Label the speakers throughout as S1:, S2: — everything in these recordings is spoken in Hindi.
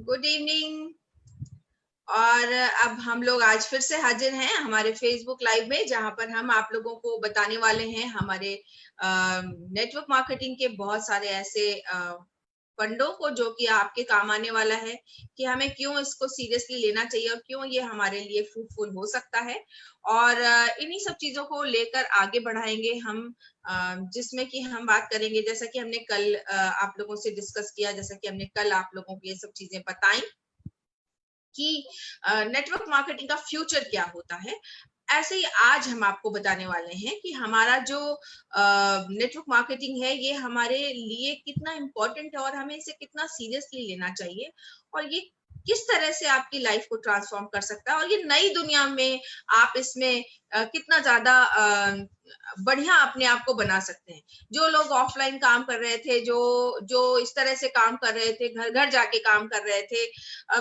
S1: Good evening. और अब हम लोग आज फिर से हाजिर हैं हमारे फेसबुक लाइव में, जहां पर हम आप लोगों को बताने वाले हैं हमारे नेटवर्क मार्केटिंग के बहुत सारे ऐसे फंडों को जो कि आपके काम आने वाला है कि हमें क्यों इसको सीरियसली लेना चाहिए और क्यों ये हमारे लिए फ्रूटफुल हो सकता है। और इन्हीं सब चीजों को लेकर आगे बढ़ाएंगे हम, जिसमें कि हम बात करेंगे, जैसा कि हमने कल आप लोगों से डिस्कस किया, जैसा कि हमने कल आप लोगों को ये सब चीजें बताई कि नेटवर्क मार्केटिंग का फ्यूचर क्या होता है। ऐसे ही आज हम आपको बताने वाले हैं कि हमारा जो नेटवर्क मार्केटिंग है ये हमारे लिए कितना इम्पोर्टेंट है और हमें इसे कितना सीरियसली लेना चाहिए, और ये किस तरह से आपकी लाइफ को ट्रांसफॉर्म कर सकता है, और ये नई दुनिया में आप इसमें कितना ज्यादा बढ़िया अपने आप को बना सकते हैं। जो लोग ऑफलाइन काम कर रहे थे, जो इस तरह से काम कर रहे थे, घर घर जाके काम कर रहे थे,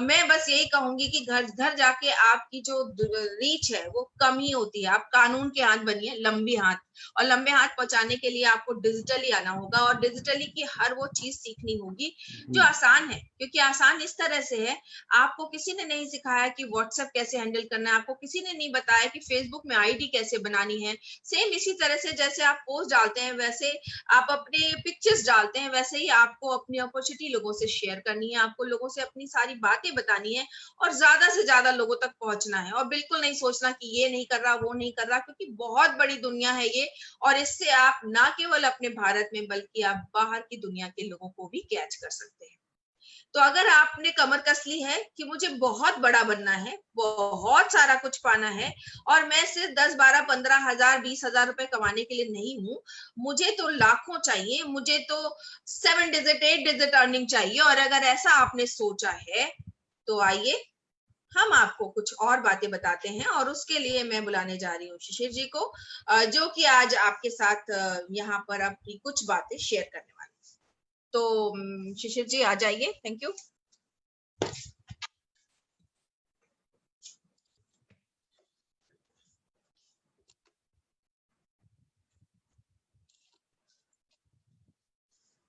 S1: मैं बस यही कहूंगी कि घर घर जाके आपकी जो रीच है वो कम ही होती है। आप कानून के हाथ बनिए, लंबी हाथ, और लंबे हाथ पहुंचाने के लिए आपको डिजिटली आना होगा और डिजिटली की हर वो चीज सीखनी होगी जो आसान है, क्योंकि आसान इस तरह से है, आपको किसी ने नहीं सिखाया कि व्हाट्सएप कैसे हैंडल करना है, आपको किसी ने नहीं बताया कि फेसबुक में आईडी कैसे बनानी है। सेम इसी तरह से जैसे आप पोस्ट डालते हैं, वैसे आप अपने पिक्चर्स डालते हैं, वैसे ही आपको अपनी अपॉर्चुनिटी लोगों से शेयर करनी है, आपको लोगों से अपनी सारी बातें बतानी है और ज्यादा से ज्यादा लोगों तक पहुंचना है। और बिल्कुल नहीं सोचना कि ये नहीं कर रहा, वो नहीं कर रहा, क्योंकि बहुत बड़ी दुनिया है ये, और इससे आप ना केवल अपने भारत में बल्कि आप बाहर की दुनिया के लोगों को भी कैच कर सकते हैं। तो अगर आपने कमर कस ली है कि मुझे बहुत बड़ा बनना है, बहुत सारा कुछ पाना है, और मैं सिर्फ 10, 12, 15 हजार, 20 हजार रुपए कमाने के लिए नहीं हूं, मुझे तो लाखों चाहिए, मुझे तो 7 डिजिट 8 डिजिट अर्निंग चाहिए, और अगर ऐसा आपने सोचा है तो आइए हम आपको कुछ और बातें बताते हैं। और उसके लिए मैं बुलाने जा रही हूँ शिशिर जी को, जो कि आज आपके साथ यहाँ पर अपनी कुछ बातें शेयर करने वाले हैं। तो शिशिर जी आ जाइए। Thank you.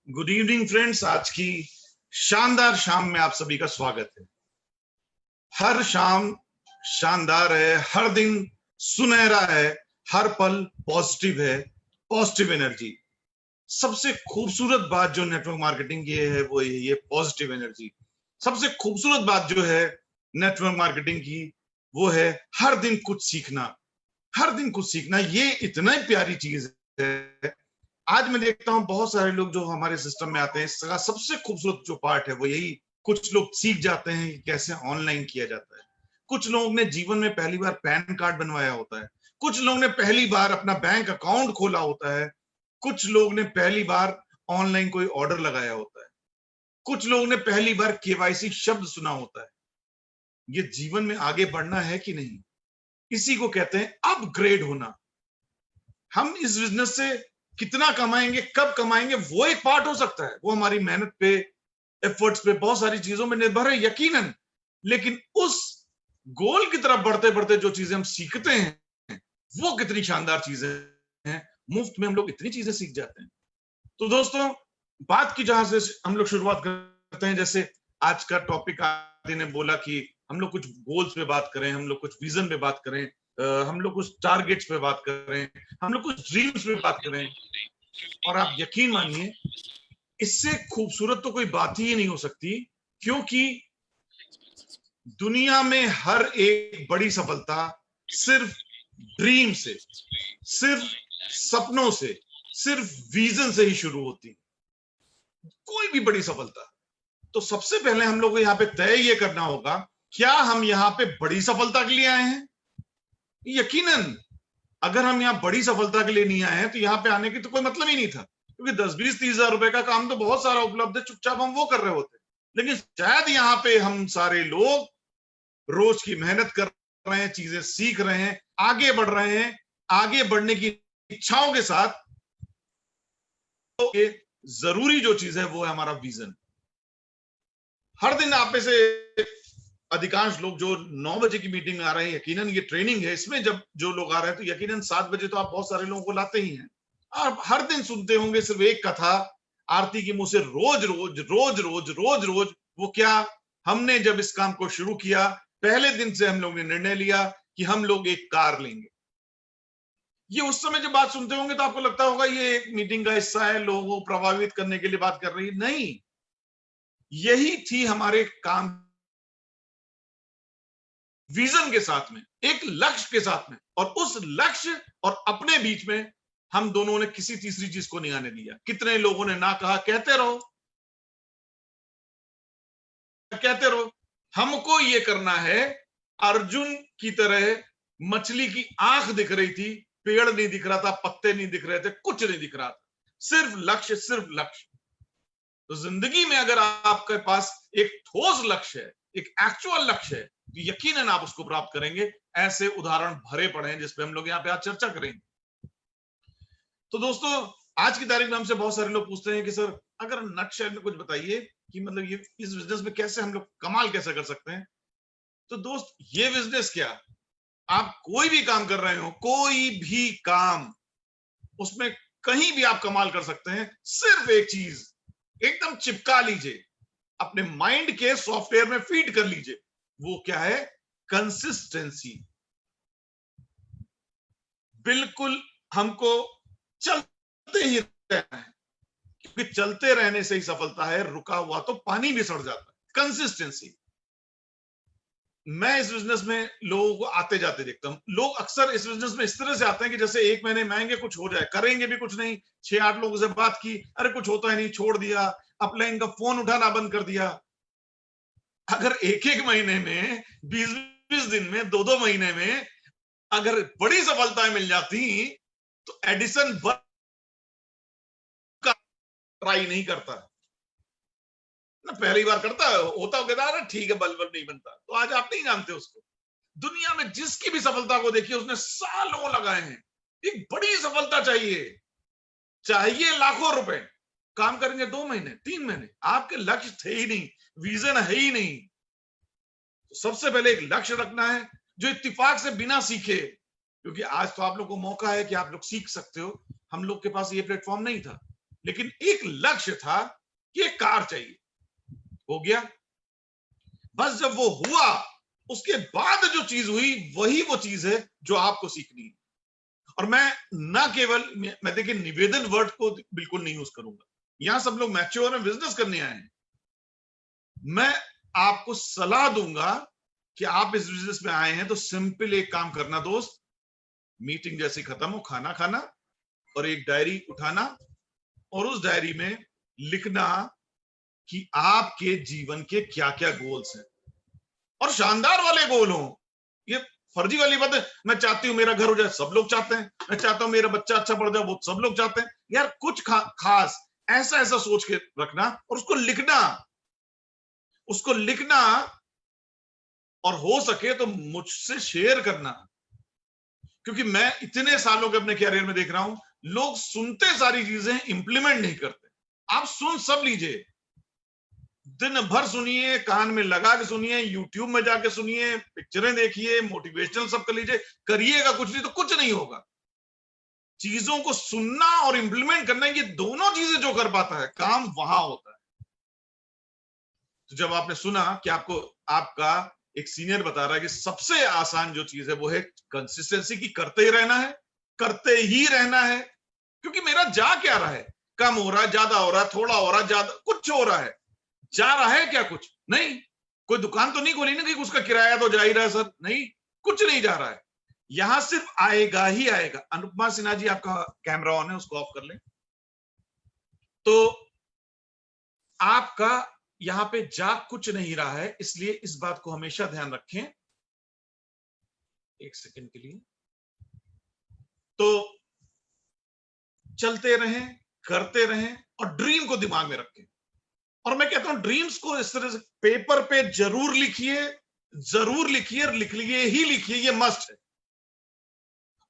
S2: Good evening friends, आज की शानदार शाम में आप सभी का स्वागत है। हर शाम शानदार है, हर दिन सुनहरा है, हर पल पॉजिटिव है, पॉजिटिव एनर्जी। सबसे खूबसूरत बात जो नेटवर्क मार्केटिंग की है वो ये पॉजिटिव एनर्जी। सबसे खूबसूरत बात जो है नेटवर्क मार्केटिंग की वो है हर दिन कुछ सीखना, हर दिन कुछ सीखना। ये इतना ही प्यारी चीज है। आज मैं देखता हूं बहुत सारे लोग जो हमारे सिस्टम में आते हैं, इसका सबसे खूबसूरत जो पार्ट है वो यही, कुछ लोग सीख जाते हैं कि कैसे ऑनलाइन किया जाता है। कुछ लोगों ने जीवन में पहली बार पैन कार्ड बनवाया होता है, कुछ लोगों ने पहली बार अपना बैंक अकाउंट खोला होता है, कुछ लोग ने पहली बार ऑनलाइन कोई ऑर्डर लगाया होता है, कुछ लोगों ने पहली बार केवाईसी शब्द सुना होता है। ये जीवन में आगे बढ़ना है कि नहीं, इसी को कहते हैं अपग्रेड होना। हम इस बिजनेस से कितना कमाएंगे, कब कमाएंगे, वो एक पार्ट हो सकता है, वो हमारी मेहनत पे, एफर्ट्स पे, बहुत सारी चीजों में निर्भर है यकीनन। लेकिन उस गोल की तरफ बढ़ते बढ़ते जो चीजें हम सीखते हैं वो कितनी शानदार चीजें हैं। मुफ्त में हम लोग इतनी चीजें सीख जाते हैं। तो दोस्तों, बात की जहां से हम लोग शुरुआत करते हैं, जैसे आज का टॉपिक आदि ने बोला कि हम लोग कुछ गोल्स पे बात करें, हम लोग कुछ विजन पे बात करें, हम लोग कुछ टारगेट्स पे बात करें, हम लोग कुछ ड्रीम्स पे बात करें। और आप यकीन मानिए, इससे खूबसूरत तो कोई बात ही नहीं हो सकती, क्योंकि दुनिया में हर एक बड़ी सफलता सिर्फ ड्रीम से, सिर्फ सपनों से, सिर्फ विजन से ही शुरू होती। कोई भी बड़ी सफलता। तो सबसे पहले हम लोग को यहाँ पे तय ये करना होगा, क्या हम यहाँ पे बड़ी सफलता के लिए आए हैं? यकीनन अगर हम यहाँ बड़ी सफलता के लिए नहीं आए हैं तो यहाँ पे आने की तो कोई मतलब ही नहीं था, क्योंकि 10, 20, 30 हजार रुपए का काम तो बहुत सारा उपलब्ध है, चुपचाप हम वो कर रहे होते। लेकिन शायद यहाँ पे हम सारे लोग रोज की मेहनत कर रहे हैं, चीजें सीख रहे हैं, आगे बढ़ रहे हैं, आगे बढ़ने की इच्छाओं के साथ। तो ये जरूरी जो चीज है वो है हमारा विजन। हर दिन आप में से अधिकांश लोग जो 9 बजे की मीटिंग में आ रहे हैं, यकीनन ये ट्रेनिंग है, इसमें जब जो लोग आ रहे हैं तो यकीनन 7 बजे तो आप बहुत सारे लोगों को लाते ही हैं। आप हर दिन सुनते होंगे सिर्फ एक कथा आरती की मुंह से, रोज रोज रोज रोज रोज रोज। वो क्या? हमने जब इस काम को शुरू किया, पहले दिन से हम लोग ने निर्णय लिया कि हम लोग एक कार लेंगे। ये उस समय जब बात सुनते होंगे तो आपको लगता होगा ये एक मीटिंग का हिस्सा है, लोगों को प्रभावित करने के लिए बात कर रही है। नहीं, यही थी हमारे काम, विजन के साथ में, एक लक्ष्य के साथ में, और उस लक्ष्य और अपने बीच में हम दोनों ने किसी तीसरी चीज को नहीं आने दिया। कितने लोगों ने ना कहा, कहते रहो कहते रहो, हमको ये करना है। अर्जुन की तरह मछली की आंख दिख रही थी, पेड़ नहीं दिख रहा था, पत्ते नहीं दिख रहे थे, कुछ नहीं दिख रहा था, सिर्फ लक्ष्य, सिर्फ लक्ष्य। तो जिंदगी में अगर आपके पास एक ठोस लक्ष्य है, एक एक्चुअल लक्ष्य है, तो यकीनन आप उसको प्राप्त करेंगे। ऐसे उदाहरण भरे पड़े हैं जिसपे हम लोग यहाँ पे आज चर्चा करेंगे। तो दोस्तों, आज की तारीख में हमसे बहुत सारे लोग पूछते हैं कि सर अगर नटशेल में कुछ बताइए कि मतलब ये इस बिजनेस में कैसे हम लोग कमाल कैसे कर सकते हैं। तो दोस्त, ये बिजनेस क्या, आप कोई भी काम कर रहे हो, कोई भी काम, उसमें कहीं भी आप कमाल कर सकते हैं। सिर्फ एक चीज एकदम चिपका लीजिए, अपने माइंड के सॉफ्टवेयर में फीड कर लीजिए, वो क्या है, कंसिस्टेंसी। बिल्कुल हमको चलते ही रहना है, क्योंकि चलते रहने से ही सफलता है, रुका हुआ तो पानी भी सड़ जाता है। कंसिस्टेंसी। मैं इस बिजनेस में लोगों को आते जाते देखता हूं। लोग अक्सर इस बिजनेस में इस तरह से आते हैं कि जैसे एक महीने में आएंगे, कुछ हो जाए, करेंगे भी कुछ नहीं, 6-8 लोगों से बात की, अरे कुछ होता है नहीं, छोड़ दिया, अपलाइन का फोन उठाना बंद कर दिया। अगर एक एक महीने में, 20-20 दिन में, 2-2 महीने में अगर बड़ी सफलताएं मिल जाती तो एडिसन ट्राई नहीं करता ना, पहली बार करता है, होता होगा ठीक है, बल्ब नहीं बनता। तो आज आप नहीं जानते उसको। दुनिया में जिसकी भी सफलता को देखिए, उसने सालों लगाए हैं। एक बड़ी सफलता चाहिए लाखों रुपए, काम करेंगे 2 महीने 3 महीने। आपके लक्ष्य थे ही नहीं, विजन है ही नहीं। तो सबसे पहले एक लक्ष्य रखना है जो इत्तेफाक से बिना सीखे, क्योंकि आज तो आप लोग को मौका है कि आप लोग सीख सकते हो। हम लोग के पास ये प्लेटफॉर्म नहीं था, लेकिन एक लक्ष्य था कि एक कार चाहिए, हो गया। बस जब वो हुआ, उसके बाद जो चीज हुई वही वो चीज है जो आपको सीखनी है। और मैं देखिए निवेदन वर्ड को बिल्कुल नहीं यूज करूंगा। यहां सब लोग मैच्योर हैं, बिजनेस करने आए हैं। मैं आपको सलाह दूंगा कि आप इस बिजनेस में आए हैं तो सिंपल एक काम करना दोस्त, मीटिंग जैसी खत्म हो, खाना खाना और एक डायरी उठाना और उस डायरी में लिखना कि आपके जीवन के क्या क्या गोल्स हैं, और शानदार वाले गोल हो। ये फर्जी वाली बात है, मैं चाहती हूं मेरा घर हो जाए, सब लोग चाहते हैं, मैं चाहता हूं मेरा बच्चा अच्छा पढ़ जाए, वो सब लोग चाहते हैं। यार कुछ खास ऐसा सोच के रखना और उसको लिखना और हो सके तो मुझसे शेयर करना। क्योंकि मैं इतने सालों के अपने कैरियर में देख रहा हूं, लोग सुनते सारी चीजें, इंप्लीमेंट नहीं करते। आप सुन सब लीजिए, दिन भर सुनिए, कान में लगा के सुनिए, यूट्यूब में जाके सुनिए, पिक्चरें देखिए, मोटिवेशनल सब कर लीजिए, करिएगा कुछ नहीं तो कुछ नहीं होगा। चीजों को सुनना और इंप्लीमेंट करना, ये दोनों चीजें जो कर पाता है, काम वहां होता है। तो जब आपने सुना कि आपका एक सीनियर बता रहा है कि सबसे आसान जो चीज है वो है कंसिस्टेंसी की, करते ही रहना है। क्योंकि मेरा जा क्या रहा है, कम हो रहा है, ज्यादा हो रहा है, थोड़ा हो रहा है, ज्यादा, कुछ हो रहा है, जा रहा है क्या कुछ नहीं। कोई दुकान तो नहीं खोली ना कि उसका किराया तो जा ही रहा है सर, नहीं, कुछ नहीं जा रहा है। यहां सिर्फ आएगा ही आएगा। अनुपमा सिन्हा जी, आपका कैमरा ऑन है, उसको ऑफ कर लें। तो आपका यहां पे जा कुछ नहीं रहा है, इसलिए इस बात को हमेशा ध्यान रखें। एक सेकंड के लिए। तो चलते रहें, करते रहें और ड्रीम को दिमाग में रखें। और मैं कहता हूं ड्रीम्स को इस तरह से पेपर पे जरूर लिखिए, लिखिए, ये मस्ट है।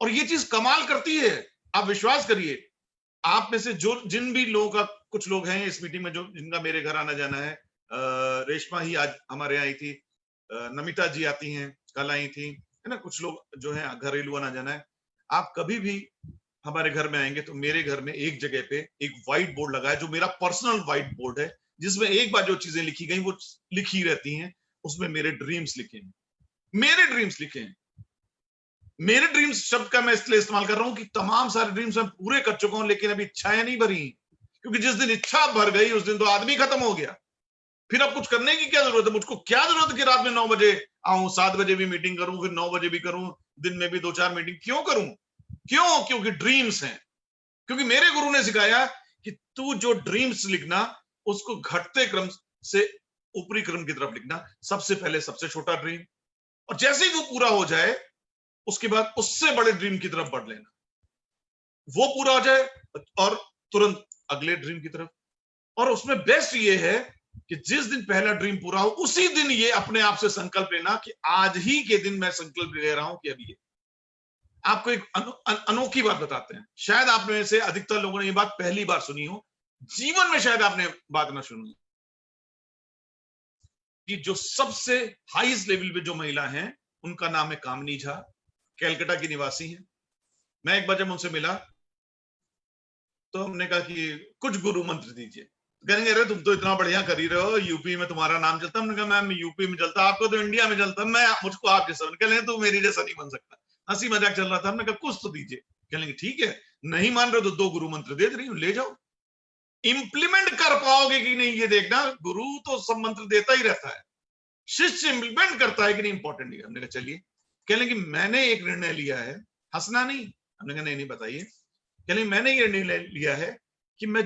S2: और ये चीज कमाल करती है, आप विश्वास करिए। आप में से जिन भी लोगों का, कुछ लोग हैं इस मीटिंग में जिनका मेरे घर आना जाना है, रेशमा ही आज हमारे यहाँ आई थी, नमिता जी आती हैं, कल आई थी, है ना, कुछ लोग जो है घरेलू आना जाना है। आप कभी भी हमारे घर में आएंगे तो मेरे घर में एक जगह पे एक व्हाइट बोर्ड लगा है, जो मेरा पर्सनल व्हाइट बोर्ड है, जिसमें एक बार जो चीजें लिखी गई वो लिखी रहती हैं, उसमें मेरे ड्रीम्स लिखे हैं, मेरे ड्रीम्स लिखे हैं। मेरे ड्रीम्स शब्द का मैं इसलिए इस्तेमाल कर रहा हूं कि तमाम सारे ड्रीम्स मैं पूरे कर चुका हूं, लेकिन अभी इच्छाएं नहीं भरी, क्योंकि जिस दिन इच्छा भर गई उस दिन तो आदमी खत्म हो गया। फिर अब कुछ करने की क्या जरूरत है? मुझको क्या जरूरत है कि रात में 9 बजे आऊं, 7 बजे भी मीटिंग करूं, फिर 9 बजे भी करूं, दिन में भी 2-4 मीटिंग क्यों करूं? क्यों? क्योंकि ड्रीम्स हैं। क्योंकि मेरे गुरु ने सिखाया कि तू जो ड्रीम्स लिखना उसको घटते क्रम से ऊपरी क्रम की तरफ लिखना। सबसे पहले सबसे छोटा ड्रीम, और जैसे ही वो पूरा हो जाए उसके बाद उससे बड़े ड्रीम की तरफ बढ़ लेना। वो पूरा हो जाए और तुरंत अगले ड्रीम की तरफ। और उसमें बेस्ट ये है कि जिस दिन पहला ड्रीम पूरा हो उसी दिन ये अपने आप से संकल्प लेना कि आज ही के दिन मैं संकल्प ले रहा हूं कि अभी ये। आपको एक अनोखी बात बताते हैं, शायद आप में से अधिकतर लोगों ने ये बात पहली बार सुनी हो, जीवन में शायद आपने बात ना सुनी, कि जो सबसे हाईएस्ट लेवल पे जो महिला हैं उनका नाम है कामनी झा, कैलकाटा की निवासी हैं। मैं एक बार जब उनसे मिला तो हमने कहा कि कुछ गुरु मंत्र दीजिए। कहेंगे अरे तुम तो इतना बढ़िया कर ही रहे हो, यूपी में तुम्हारा नाम चलता। हमने कहा मैम यूपी में चलता, आपको तो इंडिया में चलता, मैं मुझको आप जैसा। कह लेंगे तू मेरी जैसा नहीं बन सकता। हंसी मजाक चल रहा था। हमने कहा कुछ तो दीजिए। कह लेंगे ठीक है, नहीं मान रहे तो 2 गुरु मंत्र दे रही हूँ, ले जाओ। इंप्लीमेंट कर पाओगे कि नहीं ये देखना। गुरु तो सब मंत्र देता ही रहता है, शिष्य इंप्लीमेंट करता है कि नहीं इंपॉर्टेंट नहीं। हमने कहा चलिए। कह लेंगे मैंने एक निर्णय लिया है, हंसना नहीं। हमने कहा नहीं बताइए। कह लेंगे मैंने ये निर्णय लिया है कि मैं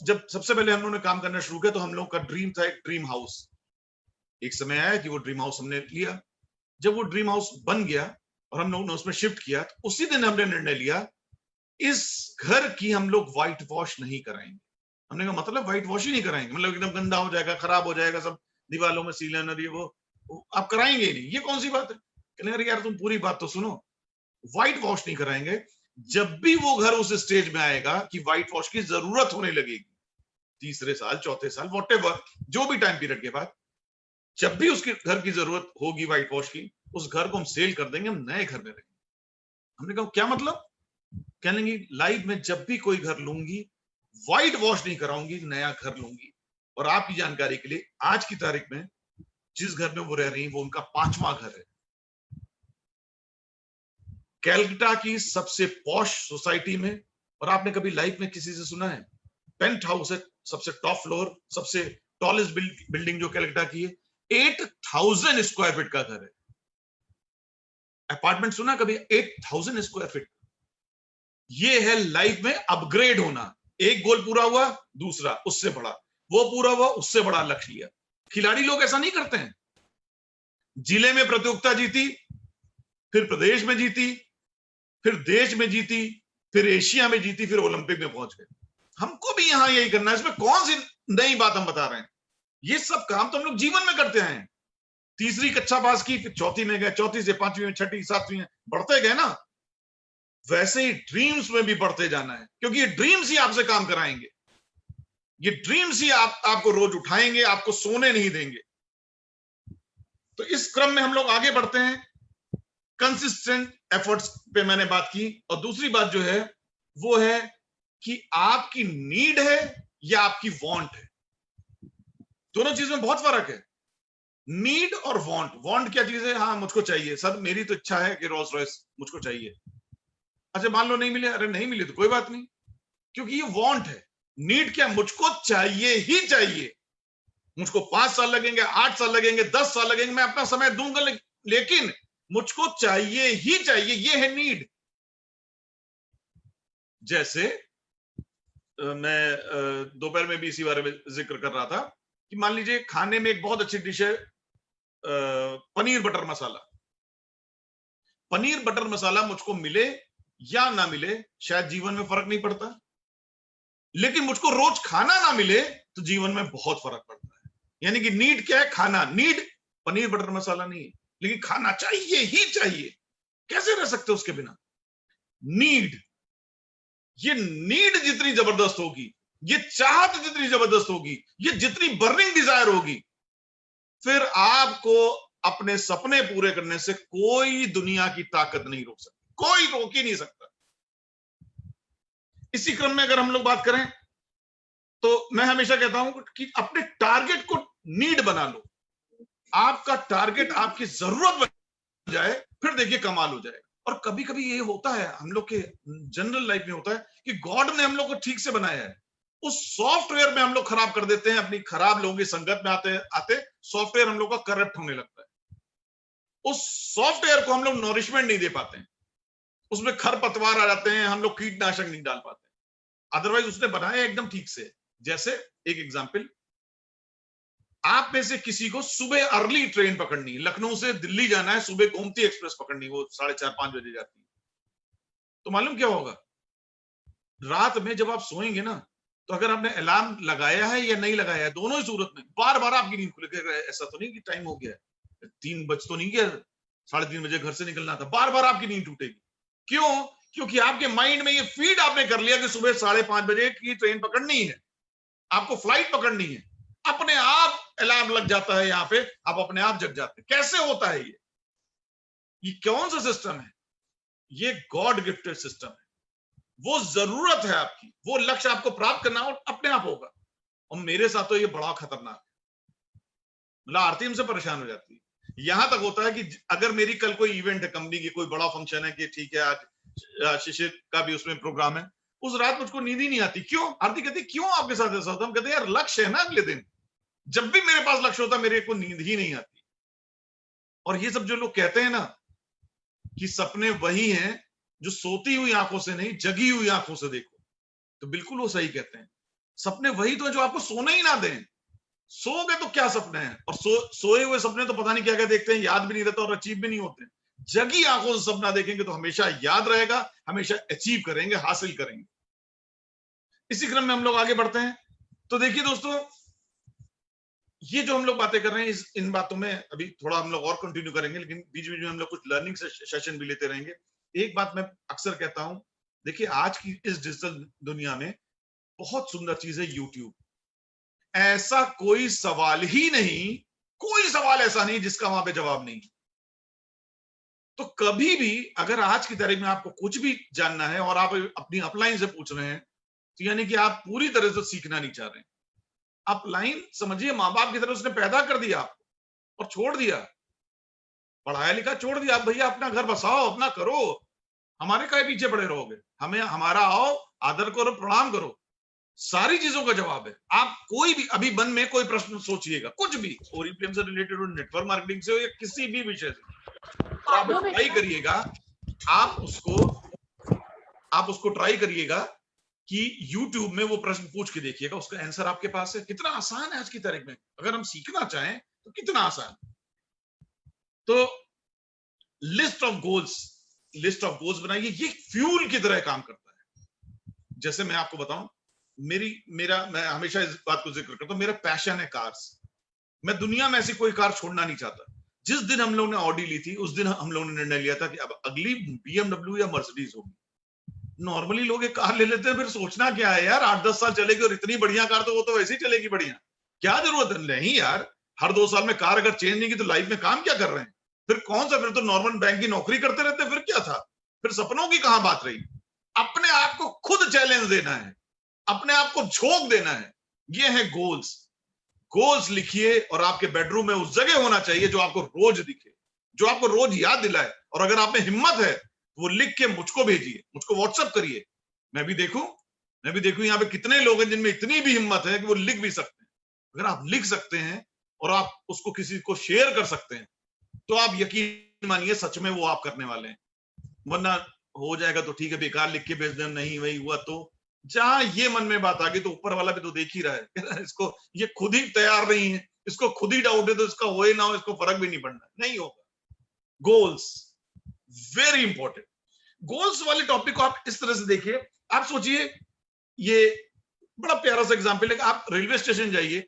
S2: जब सबसे पहले हम लोगों ने काम करना शुरू किया तो हम लोगों का ड्रीम था एक ड्रीम हाउस। एक समय आया कि वो ड्रीम हाउस हमने लिया। जब वो ड्रीम हाउस बन गया और हम लोगों ने उसमें शिफ्ट किया तो उसी दिन हमने निर्णय लिया इस घर की हम लोग व्हाइट वॉश नहीं कराएंगे। हमने कहा मतलब व्हाइट वॉश ही नहीं कराएंगे? मतलब एकदम गंदा हो जाएगा, खराब हो जाएगा, सब दीवालों में सीलन और ये वो आप कराएंगे ही नहीं? ये कौन सी बात है? कहने अरे यार तुम पूरी बात तो सुनो। व्हाइट वॉश नहीं कराएंगे। जब भी वो घर उस स्टेज में आएगा कि व्हाइट वॉश की जरूरत होने लगेगी, 3रे साल 4थे साल वॉटेवर जो भी टाइम पीरियड के बाद, जब भी उसके घर की जरूरत होगी व्हाइट वॉश की, उस घर को हम सेल कर देंगे, हम नए घर में रहेंगे। हमने कहा क्या मतलब? कह लेंगे लाइफ में जब भी कोई घर लूंगी व्हाइट वॉश नहीं कराऊंगी, नया घर लूंगी। और आपकी जानकारी के लिए आज की तारीख में जिस घर में वो रह रही वो उनका 5वां घर है। कैलकाटा की सबसे पॉश सोसाइटी में। और आपने कभी लाइफ में किसी से सुना है? पेंट हाउस है, सबसे टॉप फ्लोर, सबसे टॉलेस्ट बिल्डिंग जो कैलकाटा की है, 8000 स्क्वायर फीट का घर है। अपार्टमेंट सुना कभी? 8000 स्क्वायर फीट। ये है लाइफ में अपग्रेड होना। एक गोल पूरा हुआ, दूसरा उससे बड़ा, वो पूरा हुआ, उससे बड़ा लक्ष्य लिया। खिलाड़ी लोग ऐसा नहीं करते हैं। जिले में प्रतियोगिता जीती, फिर प्रदेश में जीती, फिर देश में जीती, फिर एशिया में जीती, फिर ओलंपिक में पहुंच गए। हमको भी यहां यही करना है। इसमें कौन सी नई बात हम बता रहे हैं? ये सब काम तो हम लोग जीवन में करते हैं। 3री कक्षा पास की, फिर 4थी में गए, 4थी से 5वीं में, 6ठी 7वीं में बढ़ते गए ना। वैसे ही ड्रीम्स में भी बढ़ते जाना है, क्योंकि ये ड्रीम्स ही आपसे काम कराएंगे। ये ड्रीम्स ही आपको रोज उठाएंगे, आपको सोने नहीं देंगे। तो इस क्रम में हम लोग आगे बढ़ते हैं। कंसिस्टेंट एफर्ट्स पे मैंने बात की। और दूसरी बात जो है वो है कि आपकी नीड है या आपकी वांट है। दोनों चीज में बहुत फर्क है। नीड और वांट। वांट क्या चीज है? हाँ मुझको चाहिए सर, मेरी तो इच्छा है कि रोल्स रॉयस मुझको चाहिए। अच्छा मान लो नहीं मिले, अरे नहीं मिले तो कोई बात नहीं, क्योंकि ये वांट है। नीड क्या? मुझको चाहिए ही चाहिए। मुझको 5 साल लगेंगे, 8 साल लगेंगे, 10 साल लगेंगे, मैं अपना समय दूंगा, लेकिन मुझको चाहिए ही चाहिए। ये है नीड। जैसे मैं दोपहर में भी इसी बारे में जिक्र कर रहा था कि मान लीजिए खाने में एक बहुत अच्छी डिश है पनीर बटर मसाला। पनीर बटर मसाला मुझको मिले या ना मिले शायद जीवन में फर्क नहीं पड़ता, लेकिन मुझको रोज खाना ना मिले तो जीवन में बहुत फर्क पड़ता है। यानी कि नीड क्या है? खाना। नीड पनीर बटर मसाला नहीं है, लेकिन खाना चाहिए ही चाहिए। कैसे रह सकते उसके बिना? नीड। ये नीड जितनी जबरदस्त होगी, ये चाहत जितनी जबरदस्त होगी, ये जितनी बर्निंग डिजायर होगी, फिर आपको अपने सपने पूरे करने से कोई दुनिया की ताकत नहीं रोक सकती, कोई रोक ही नहीं सकता। इसी क्रम में अगर हम लोग बात करें तो मैं हमेशा कहता हूं कि अपने टारगेट को नीड बना लो। आपका टारगेट आपकी जरूरत बन जाए, फिर देखिए कमाल हो जाएगा। और कभी कभी ये होता है, हम लोग के जनरल लाइफ में होता है कि गॉड ने हम लोग को ठीक से बनाया है, उस सॉफ्टवेयर में हम लोग खराब कर देते हैं, अपनी खराब लोगों की संगत में आते आते सॉफ्टवेयर हम लोग का करप्ट होने लगता है। उस सॉफ्टवेयर को हम लोग नॉरिशमेंट नहीं दे पाते हैं, उसमें खरपतवार आ जाते हैं, हम लोग कीटनाशक नहीं डाल पाते। अदरवाइज उसने बनाया एकदम ठीक से। जैसे एक एग्जांपल, आप में से किसी को सुबह अर्ली ट्रेन पकड़नी है, लखनऊ से दिल्ली जाना है, सुबह गोमती एक्सप्रेस पकड़नी है, वो 4:30-5 बजे जाती है। तो मालूम क्या होगा, रात में जब आप सोएंगे ना, तो अगर आपने अलार्म लगाया है या नहीं लगाया है, दोनों ही सूरत में बार बार आपकी नींद खुलेगी। ऐसा तो नहीं कि टाइम हो गया है, 3 बज तो नहीं गया, 3:30 बजे घर से निकलना था, बार बार आपकी नींद टूटेगी। क्यों? क्योंकि आपके माइंड में ये फीड आपने कर लिया कि सुबह 5:30 बजे की ट्रेन पकड़नी है, आपको फ्लाइट पकड़नी है। अपने आप अलार्म लग जाता है, यहां पे आप अपने आप जग जाते हैं। कैसे होता है ये कौन सा सिस्टम है? ये गॉड गिफ्टेड सिस्टम है। वो जरूरत है आपकी, वो लक्ष्य आपको प्राप्त करना और अपने आप होगा। और मेरे साथ तो ये बड़ा खतरनाक है, मतलब आरती हमसे परेशान हो जाती है। यहां तक होता है कि अगर मेरी कल कोई इवेंट है, कंपनी की कोई बड़ा फंक्शन है कि ठीक है आज शिशिर का भी उसमें प्रोग्राम है, उस रात मुझको नींद ही नहीं आती। क्यों? आरती कहती क्यों आपके साथ ऐसा होता? हम कहते यार लक्ष्य है ना अगले दिन। जब भी मेरे पास लक्ष्य होता मेरे को नींद ही नहीं आती। और ये सब जो लोग कहते हैं ना कि सपने वही हैं जो सोती हुई आंखों से नहीं, जगी हुई आंखों से देखो, तो बिल्कुल वो सही कहते हैं। सपने वही तो है जो आपको सोने ही ना दें। सोओगे तो क्या सपने हैं, और सोए हुए सपने तो पता नहीं क्या क्या देखते हैं, याद भी नहीं रहता और अचीव भी नहीं होते। जगी आंखों से सपना देखेंगे तो हमेशा याद रहेगा, हमेशा अचीव करेंगे, हासिल करेंगे। इसी क्रम में हम लोग आगे बढ़ते हैं। तो देखिए दोस्तों, ये जो हम लोग बातें कर रहे हैं, इन बातों में अभी थोड़ा हम लोग और कंटिन्यू करेंगे, लेकिन बीच बीच में हम लोग कुछ लर्निंग सेशन भी लेते रहेंगे। एक बात मैं अक्सर कहता हूं, देखिए आज की इस डिजिटल दुनिया में बहुत सुंदर चीज है यूट्यूब। ऐसा कोई सवाल ही नहीं, कोई सवाल ऐसा नहीं जिसका वहां पे जवाब नहीं। तो कभी भी अगर आज की तारीख में आपको कुछ भी जानना है और आप अपनी अपलाइन से पूछ रहे हैं, तो यानी कि आप पूरी तरह से सीखना नहीं चाह रहे हैं। अपलाइन समझिए, माँ बाप की तरह उसने पैदा कर दिया आपको और छोड़ दिया, पढ़ाया लिखा छोड़ दिया। आप भैया अपना घर बसाओ, अपना करो, हमारे काय पीछे पड़े रहोगे? हमें हमारा आओ, आदर करो, प्रणाम करो, सारी चीजों का जवाब है। आप कोई भी अभी मन में कोई प्रश्न सोचिएगा, कुछ भी ओरिएंटेशन से रिलेटेड हो, नेटवर्क मार्केटिंग से हो, या किसी भी विषय से, तो आप ट्राई करिएगा, आप उसको ट्राई करिएगा कि YouTube में वो प्रश्न पूछ के देखिएगा, उसका आंसर आपके पास है। कितना आसान है आज की तारीख में, अगर हम सीखना चाहें तो कितना आसान। तो लिस्ट ऑफ गोल्स बनाइए, ये फ्यूल की तरह काम करता है। जैसे मैं आपको बताऊं, मैं हमेशा इस बात को जिक्र करता हूं, मेरा पैशन है कार्स। मैं दुनिया में ऐसी कोई कार छोड़ना नहीं चाहता। जिस दिन हम लोगों ने ऑडी ली थी, उस दिन हम लोगों ने निर्णय लिया था कि अब अगली BMW या मर्सिडीज होगी। नॉर्मली लोग एक कार ले लेते हैं, फिर सोचना क्या है यार, 8-10 साल चलेगी, और इतनी बढ़िया कार तो वो तो वैसे ही चलेगी बढ़िया, क्या जरूरत है? नहीं यार, हर 2 साल में कार अगर चेंज नहीं की तो लाइफ में काम क्या कर रहे हैं? फिर कौन सा, फिर तो नॉर्मल बैंक की नौकरी करते रहते, फिर क्या था? फिर सपनों की कहां बात रही? अपने आप को खुद चैलेंज देना है, अपने आप को झोंक देना है। ये है गोल्स लिखिए, और आपके बेडरूम में उस जगह होना चाहिए जो आपको रोज दिखे, जो आपको रोज याद दिलाए। और अगर आप में हिम्मत है वो लिख के मुझको भेजिए, मुझको व्हाट्सएप करिए, मैं भी देखूं यहाँ पे कितने लोग हैं जिनमें इतनी भी हिम्मत है कि वो लिख भी सकते हैं। अगर आप लिख सकते हैं और आप उसको किसी को शेयर कर सकते हैं, तो आप यकीन मानिए सच में वो आप करने वाले हैं। वरना हो जाएगा तो ठीक है, बेकार लिख के भेज दें, नहीं वही हुआ तो, जहां ये मन में बात आ गई तो ऊपर वाला भी तो देख ही रहा है इसको, ये खुद ही तैयार नहीं है, इसको खुद ही डाउट है, तो इसका हो ना हो, इसको फर्क भी नहीं पड़ना, नहीं होगा। Goals very important. गोल्स वाले टॉपिक को आप इस तरह से देखिए, आप सोचिए, ये बड़ा प्यारा सा एग्जांपल है। आप रेलवे स्टेशन जाइए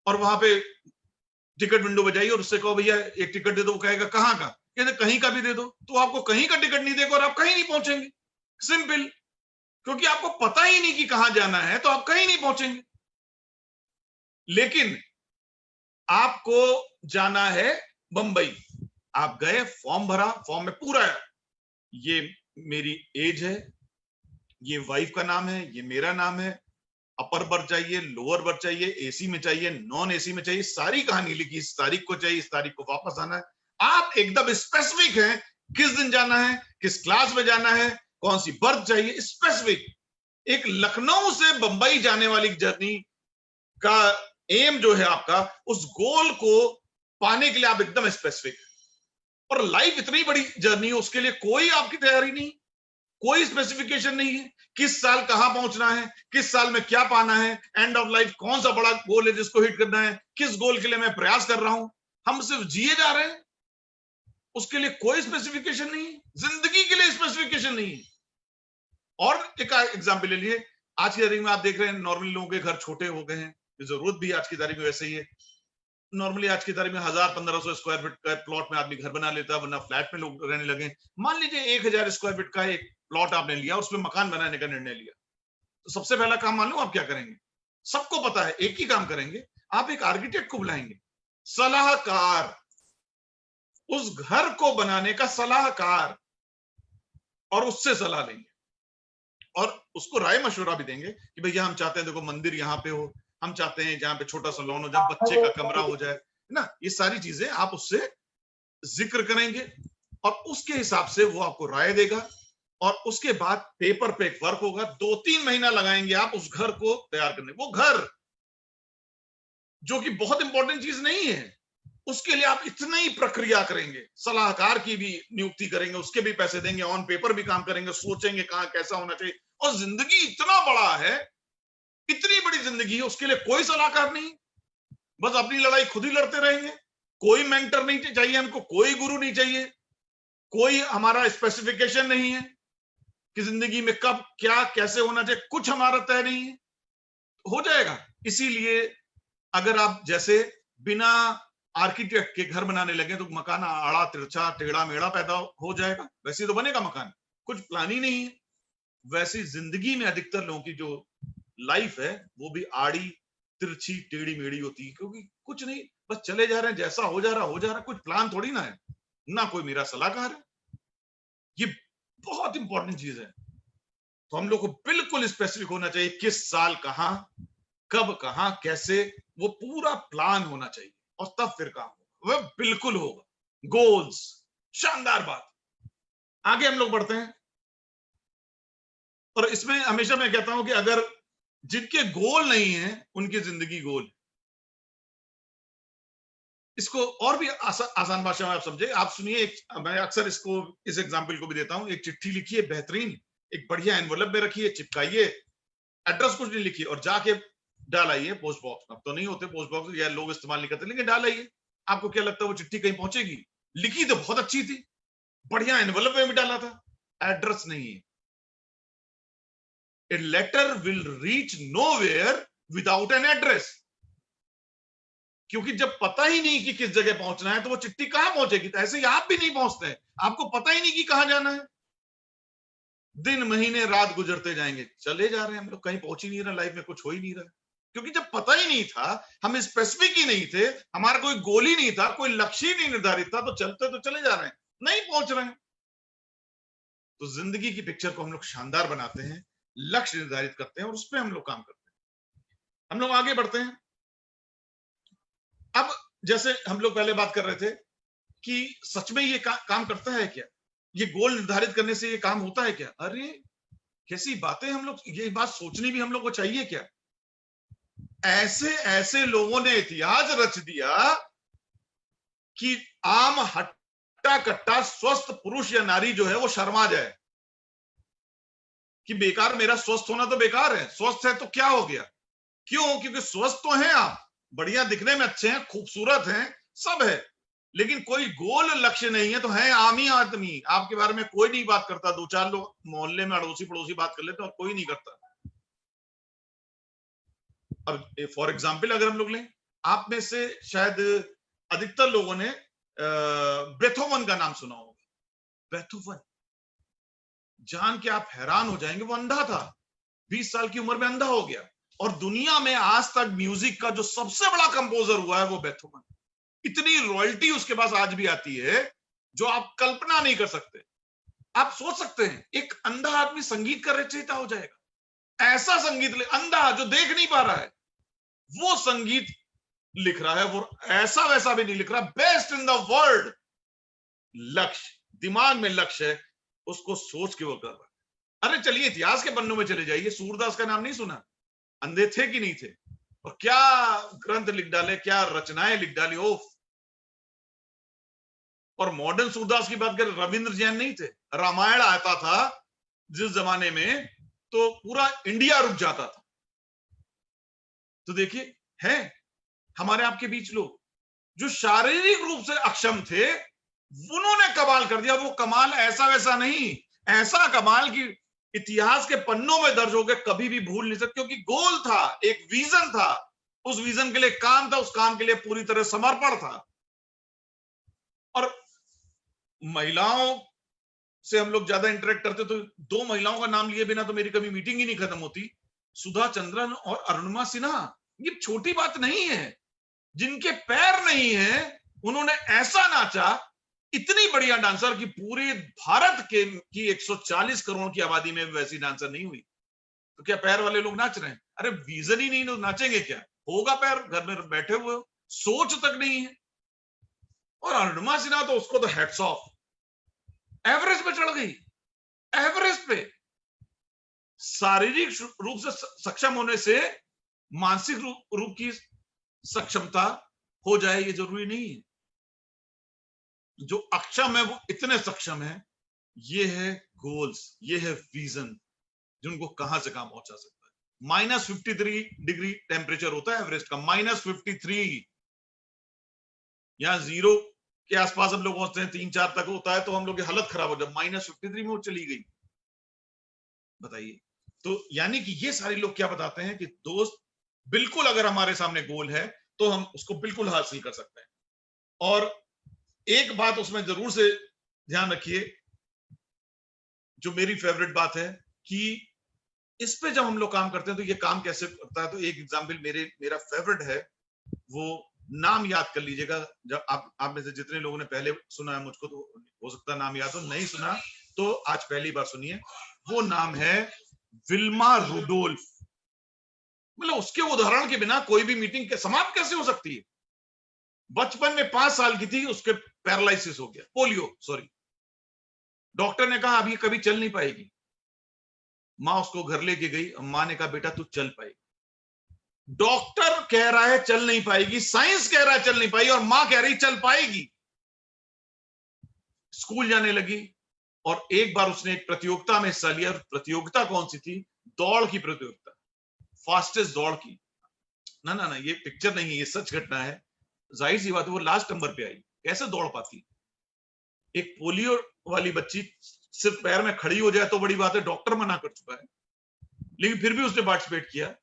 S2: और वहां पे टिकट विंडो बजाइए और उससे कहो भैया एक टिकट दे दो, वो कहेगा कहां का? कहते कहीं का भी दे दो। तो आपको कहीं का टिकट नहीं देगा और आप कहीं नहीं पहुंचेंगे, सिंपल। क्योंकि आपको पता ही नहीं कि कहां जाना है, तो आप कहीं नहीं पहुंचेंगे। लेकिन आपको जाना है बंबई, आप गए, फॉर्म भरा, फॉर्म में पूरा है, ये मेरी एज है, ये वाइफ का नाम है, ये मेरा नाम है, अपर बर्थ चाहिए, लोअर बर्थ चाहिए, एसी में चाहिए, नॉन एसी में चाहिए, सारी कहानी लिखी, इस तारीख को चाहिए, इस तारीख को वापस आना है। आप एकदम स्पेसिफिक हैं, किस दिन जाना है, किस क्लास में जाना है, कौन सी बर्थ चाहिए, स्पेसिफिक। एक लखनऊ से बंबई जाने वाली जर्नी का एम जो है आपका, उस गोल को पाने के लिए आप एकदम स्पेसिफिक। और लाइफ इतनी बड़ी जर्नी है, उसके लिए कोई आपकी तैयारी नहीं, कोई स्पेसिफिकेशन नहीं है। किस साल कहां पहुंचना है, किस साल में क्या पाना है, एंड ऑफ लाइफ कौन सा बड़ा गोल है जिसको हिट करना है, किस गोल के लिए मैं प्रयास कर रहा हूं। हम सिर्फ जिए जा रहे हैं, उसके लिए कोई स्पेसिफिकेशन नहीं है, जिंदगी के लिए स्पेसिफिकेशन नहीं है। और एक एग्जाम्पल ले लिए, आज की तारीख में आप देख रहे हैं नॉर्मली लोगों के घर छोटे हो गए हैं, जरूरत भी आज की तारीख में वैसे ही है। नॉर्मली आज की तारीख में 1000-1500 स्क्वायर फीट का प्लॉट में आदमी घर बना लेता है, वरना फ्लैट में लोग रहने लगे। मान लीजिए 1000 स्क्वायर फीट का एक प्लॉट आपने लिया, उसमें मकान बनाने का निर्णय लिया, तो सबसे पहला काम मान लो आप क्या करेंगे, सबको पता है एक ही काम करेंगे, आप एक आर्किटेक्ट को बुलाएंगे, सलाहकार, उस घर को बनाने का सलाहकार, और उससे सलाह लेंगे और उसको राय मशवरा भी देंगे कि भैया हम चाहते हैं देखो मंदिर यहाँ पे हो, हम चाहते हैं जहाँ पे छोटा सा लॉन हो, जहाँ बच्चे का कमरा हो जाए, है ना। ये सारी चीजें आप उससे जिक्र करेंगे और उसके हिसाब से वो आपको राय देगा। और उसके बाद पेपर पे एक वर्क होगा, 2-3 महीना लगाएंगे आप उस घर को तैयार करने। वो घर जो कि बहुत इंपॉर्टेंट चीज नहीं है, उसके लिए आप इतना ही प्रक्रिया करेंगे, सलाहकार की भी नियुक्ति करेंगे, उसके भी पैसे देंगे, ऑन पेपर भी काम करेंगे, सोचेंगे कहां कैसा होना चाहिए। और जिंदगी इतना बड़ा है, इतनी बड़ी जिंदगी है, उसके लिए कोई सलाहकार नहीं, बस अपनी लड़ाई खुद ही लड़ते रहेंगे। कोई मेंटर नहीं चाहिए हमको, कोई गुरु नहीं चाहिए, कोई हमारा स्पेसिफिकेशन नहीं है कि जिंदगी में कब क्या कैसे होना चाहिए, कुछ हमारा तय नहीं है, हो जाएगा। इसीलिए अगर आप जैसे बिना आर्किटेक्ट के घर बनाने लगे तो मकान आड़ा तिरछा टेढ़ा मेढ़ा पैदा हो जाएगा, वैसे तो बनेगा मकान, कुछ प्लान ही नहीं है। वैसी जिंदगी में अधिकतर लोगों की जो लाइफ है वो भी आड़ी तिरछी टेढ़ी मेढ़ी होती है, क्योंकि कुछ नहीं, बस चले जा रहे हैं, जैसा हो जा रहा है, कुछ प्लान थोड़ी ना है, ना कोई मेरा सलाहकार है। ये बहुत इंपॉर्टेंट चीज है। तो हम लोग को बिल्कुल स्पेसिफिक होना चाहिए, किस साल कहां कब कहां कैसे, वो पूरा प्लान होना चाहिए, और तब फिर काम होगा, वह बिल्कुल होगा। गोल्स, शानदार बात। आगे हम लोग बढ़ते हैं, और इसमें हमेशा मैं कहता हूं कि अगर जिनके गोल नहीं है उनकी जिंदगी गोल। इसको और भी आसान भाषा में आप समझे, आप सुनिए। मैं अक्सर इसको इस एग्जाम्पल को भी देता हूं। एक चिट्ठी लिखिए बेहतरीन, एक बढ़िया एनवलप में रखिए, चिपकाइए, एड्रेस कुछ नहीं लिखिए, और जाके डाल आइए पोस्ट बॉक्स में। अब तो नहीं होते पोस्ट बॉक्स, या लोग इस्तेमाल नहीं करते, लेकिन डाल आइए। आपको क्या लगता है वो चिट्ठी कहीं पहुंचेगी? लिखी तो बहुत अच्छी थी, बढ़िया एनवलप में भी डाला था, एड्रेस नहीं है। A letter will reach nowhere without an address, क्योंकि जब पता ही नहीं कि किस जगह पहुंचना है तो वो चिट्ठी कहां पहुंचेगी। तो ऐसे ही आप भी नहीं पहुंचते हैं, आपको पता ही नहीं कि कहां जाना है। दिन महीने रात गुजरते जाएंगे, चले जा रहे हैं हम लोग, कहीं पहुंच ही नहीं रहा, लाइफ में कुछ हो ही नहीं रहा, क्योंकि जब पता ही नहीं था, हम स्पेसिफिक ही नहीं थे, हमारा कोई गोल ही नहीं था, कोई लक्ष्य ही नहीं निर्धारित था, तो चलते तो चले जा रहे हैं, नहीं पहुंच रहे हैं। तो जिंदगी की पिक्चर को हम लोग शानदार बनाते हैं, लक्ष्य निर्धारित करते हैं और उस पर हम लोग काम करते हैं। हम लोग आगे बढ़ते हैं। अब जैसे हम लोग पहले बात कर रहे थे कि सच में ये काम करता है क्या, ये गोल निर्धारित करने से ये काम होता है क्या? अरे कैसी बातें, हम लोग ये बात सोचनी भी हम लोग को चाहिए क्या? ऐसे ऐसे लोगों ने इतिहास रच दिया कि आम हट्टा कट्टा स्वस्थ पुरुष या नारी जो है वो शर्मा जाए कि बेकार, मेरा स्वस्थ होना तो बेकार है, स्वस्थ है तो क्या हो गया? क्यों? क्योंकि स्वस्थ तो हैं आप, बढ़िया दिखने में अच्छे हैं, खूबसूरत हैं, सब है, लेकिन कोई गोल लक्ष्य नहीं है, तो है आमी आदमी। आपके बारे में कोई नहीं बात करता, 2-4 लोग मोहल्ले में अड़ोसी पड़ोसी बात कर लेते और कोई नहीं करता। अब फॉर एग्जाम्पल अगर हम लोग लें, आप में से शायद अधिकतर लोगों ने बेथोवन का नाम सुना होगा। बेथोवन जान के आप हैरान हो जाएंगे, वो अंधा था, 20 साल की उम्र में अंधा हो गया, और दुनिया में आज तक म्यूजिक का जो सबसे बड़ा कंपोजर हुआ है वो बेथोवन। इतनी रॉयल्टी उसके पास आज भी आती है जो आप कल्पना नहीं कर सकते। आप सोच सकते हैं एक अंधा आदमी संगीत का रचयिता हो जाएगा? ऐसा संगीत अंधा जो देख नहीं पा रहा है वो संगीत लिख रहा है, वो ऐसा वैसा भी नहीं लिख रहा, बेस्ट इन द वर्ल्ड। लक्ष्य, दिमाग में लक्ष्य है, उसको सोच के वो कर रहा है। अरे चलिए इतिहास के पन्नों में चले जाइए, सूरदास का नाम नहीं सुना? अंधे थे कि नहीं थे? और क्या ग्रंथ लिख डाले, क्या रचनाएं लिख डाली, ओफ। और मॉडर्न सूरदास की बात करें, रविंद्र जैन नहीं थे? रामायण आता था जिस जमाने में तो पूरा इंडिया रुक जाता था। तो देखिए है हमारे आपके बीच लोग जो शारीरिक रूप से अक्षम थे, उन्होंने कमाल कर दिया। वो कमाल ऐसा वैसा नहीं, ऐसा कमाल कि इतिहास के पन्नों में दर्ज हो गए, कभी भी भूल नहीं सकते, क्योंकि गोल था, एक विजन था, उस विजन के लिए काम था, उस काम के लिए पूरी तरह समर्पण था। और महिलाओं से हम लोग ज्यादा इंटरेक्ट करते, तो दो महिलाओं का नाम लिए बिना तो मेरी कभी मीटिंग ही नहीं खत्म होती, सुधा चंद्रन और अरुणिमा सिन्हा। ये छोटी बात नहीं है, जिनके पैर नहीं है उन्होंने ऐसा नाचा, इतनी बढ़िया डांसर कि पूरे भारत के की 140 करोड़ की आबादी में वैसी डांसर नहीं हुई। तो क्या पैर वाले लोग नाच रहे हैं? अरे विजन ही नहीं, नाचेंगे क्या? होगा पैर, घर में बैठे हुए, सोच तक नहीं है। और अरुणिमा सिन्हा तो उसको तो हेड्स ऑफ, एवरेस्ट पे चढ़ गई, एवरेस्ट पे। शारीरिक रूप से सक्षम होने से मानसिक रूप की सक्षमता हो जाए ये जरूरी नहीं है। जो अक्षम है वो इतने सक्षम है। ये है गोल्स, ये है विजन, जिनको कहां से कहां पहुंचा सकता है। -53 डिग्री टेम्परेचर होता है एवरेस्ट का, -53। यहां 0 के आसपास हम लोग पहुंचते हैं, 3-4 तक होता है तो हम लोग की हालत खराब हो जाए। -53 में वो चली गई, बताइए। तो यानी कि ये सारे लोग क्या बताते हैं कि दोस्त, बिल्कुल अगर हमारे सामने गोल है तो हम उसको बिल्कुल हासिल कर सकते हैं। और एक बात उसमें जरूर से ध्यान रखिए, जो मेरी फेवरेट बात है, कि इस पे जब हम लोग काम करते हैं तो ये काम कैसे करता है। तो एक एग्जाम्पल मेरा फेवरेट है, वो नाम याद कर लीजिएगा। जब आप में से जितने लोगों ने पहले सुना है, मुझको तो हो सकता है नाम याद हो, नहीं सुना तो आज पहली बार सुनिए। वो नाम है विल्मा रुडोल्फ। मतलब उसके उदाहरण के बिना कोई भी मीटिंग समाप्त कैसे हो सकती है? बचपन में 5 साल की थी, उसके पैरालिसिस हो गया, पोलियो, सॉरी। डॉक्टर ने कहा अभी कभी चल नहीं पाएगी। माँ उसको घर लेके गई, माँ ने कहा बेटा तू चल पाएगी। डॉक्टर कह रहा है चल नहीं पाएगी, साइंस कह रहा है चल नहीं पाएगी, और मां कह रही चल पाएगी। स्कूल जाने लगी और एक बार उसने एक प्रतियोगिता में हिस्सा लिया। प्रतियोगिता कौन सी थी? दौड़ की प्रतियोगिता, फास्टेस्ट दौड़ की। ना ना ना, ये पिक्चर नहीं, ये सच घटना है। जाहिर सी बात है वो लास्ट नंबर पे आई, कैसे दौड़ पाती? एक पोलियो वाली बच्ची सिर्फ पैर में खड़ी हो जाए तो बड़ी बात है, डॉक्टर मना कर चुका है, लेकिन फिर भी उसने पार्टिसिपेट किया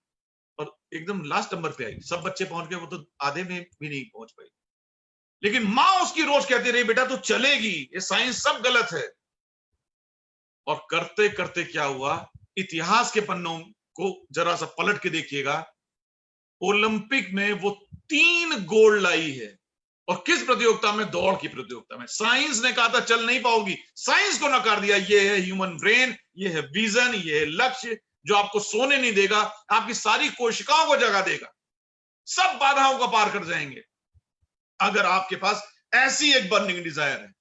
S2: और एकदम लास्ट नंबर पे आई। सब बच्चे पहुंच गए, वो तो आधे में भी नहीं पहुंच पाई। लेकिन मां उसकी रोज कहती रही बेटा तू चलेगी, ये साइंस सब गलत है। और करते करते क्या हुआ, इतिहास के पन्नों को जरा सा पलट के देखिएगा, ओलंपिक में वो 3 गोल्ड लाई है। और किस प्रतियोगिता में? दौड़ की प्रतियोगिता में। साइंस ने कहा था चल नहीं पाओगी, साइंस को नकार दिया। ये है ह्यूमन ब्रेन, ये है विजन, ये है लक्ष्य, जो आपको सोने नहीं देगा, आपकी सारी कोशिकाओं को जगा देगा, सब बाधाओं को पार कर जाएंगे अगर आपके पास ऐसी एक बर्निंग डिजायर है।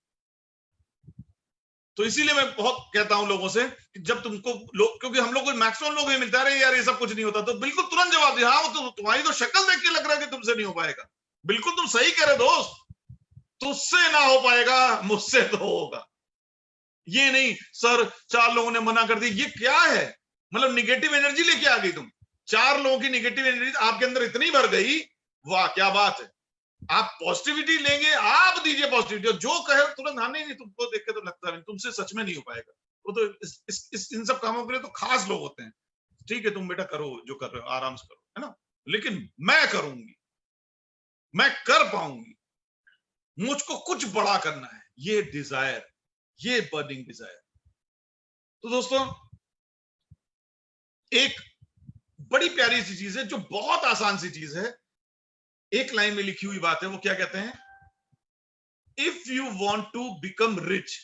S2: तो इसीलिए मैं बहुत कहता हूं लोगों से कि जब तुमको क्योंकि हम लोग को मैक्सिमम लोग ये मिलता है यार ये सब कुछ नहीं होता, तो बिल्कुल तुरंत जवाब दिया, हाँ तो तुम्हारी तो शक्ल देख के लग रहा है कि तुमसे नहीं हो पाएगा। बिल्कुल तुम सही कह रहे दोस्त, तुझसे ना हो पाएगा, मुझसे तो होगा। ये नहीं सर 4 लोगों ने मना कर दी, ये क्या है? मतलब निगेटिव एनर्जी लेके आ गई तुम। 4 लोगों की निगेटिव एनर्जी आपके अंदर इतनी भर गई, वाह क्या बात है। आप पॉजिटिविटी लेंगे, आप दीजिए पॉजिटिविटी, जो कहे तुरंत हाँ नहीं तुमको देख के तो लगता है तुमसे सच में नहीं हो पाएगा। वो तो इन सब कामों के लिए तो खास लोग होते हैं। ठीक है तुम बेटा करो जो कर रहे हो, आराम से करो, है ना, लेकिन मैं करूंगी, मैं कर पाऊंगी, मुझको कुछ बड़ा करना है, ये डिजायर, ये बर्निंग डिजायर। तो दोस्तों एक बड़ी प्यारी सी चीज है, जो बहुत आसान सी चीज है, एक लाइन में लिखी हुई बात है। वो क्या कहते हैं? If you want to become rich,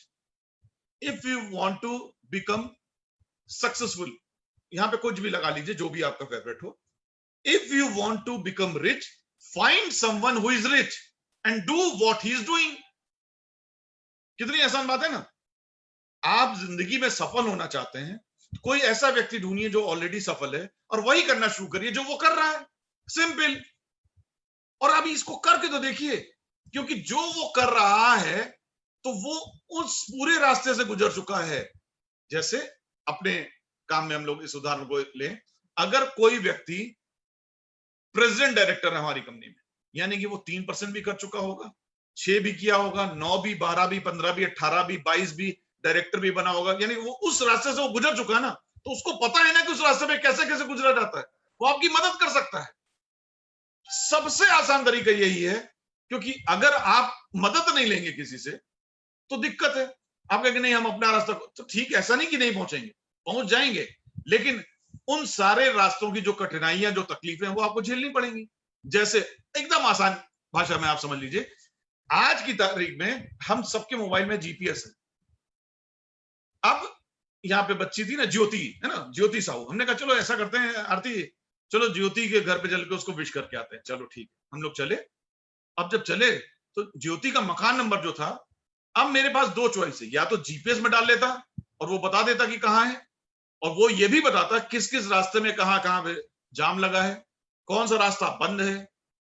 S2: if you want to become successful यहां पे कुछ भी लगा लीजिए, जो भी आपका फेवरेट हो। If you want to become rich, find someone who is rich and do what he is doing. कितनी आसान बात है ना। आप जिंदगी में सफल होना चाहते हैं, कोई ऐसा व्यक्ति ढूंढिए जो ऑलरेडी सफल है और वही करना शुरू करिए जो वो कर रहा है। सिंपल। और अभी इसको करके तो देखिए, क्योंकि जो वो कर रहा है तो वो उस पूरे रास्ते से गुजर चुका है। जैसे अपने काम में हम लोग इस उदाहरण को लें, अगर कोई व्यक्ति प्रेसिडेंट डायरेक्टर है हमारी कंपनी में, यानी कि वो 3% भी कर चुका होगा, 6 भी किया होगा, 9 भी, 12 भी, 15 भी, 18 भी, 22 भी, डायरेक्टर भी बना होगा, यानी वो उस रास्ते से वो गुजर चुका है ना, तो उसको पता है ना कि उस रास्ते में कैसे कैसे गुजरा जाता है। वो आपकी मदद कर सकता है। सबसे आसान तरीका यही है, क्योंकि अगर आप मदद नहीं लेंगे किसी से तो दिक्कत है। आप कहेंगे नहीं हम अपना रास्ता, तो ठीक, ऐसा नहीं कि नहीं पहुंचेंगे, पहुंच जाएंगे, लेकिन उन सारे रास्तों की जो कठिनाइयां, जो तकलीफें, वो आपको झेलनी पड़ेंगी। जैसे एकदम आसान भाषा में आप समझ लीजिए, आज की तारीख में हम सबके मोबाइल में जीपीएस है। अब यहाँ पे बच्ची थी ना, ज्योति है ना, ज्योति साहू, हमने कहा चलो ऐसा करते हैं आरती, चलो ज्योति के घर पे चल के उसको विश करके आते हैं। चलो ठीक है, हम लोग चले। अब जब चले तो ज्योति का मकान नंबर जो था, अब मेरे पास दो चॉइस है, या तो जीपीएस में डाल लेता और वो बता देता कि कहाँ है, और वो ये भी बताता किस किस रास्ते में कहाँ कहाँ पे जाम लगा है, कौन सा रास्ता बंद है,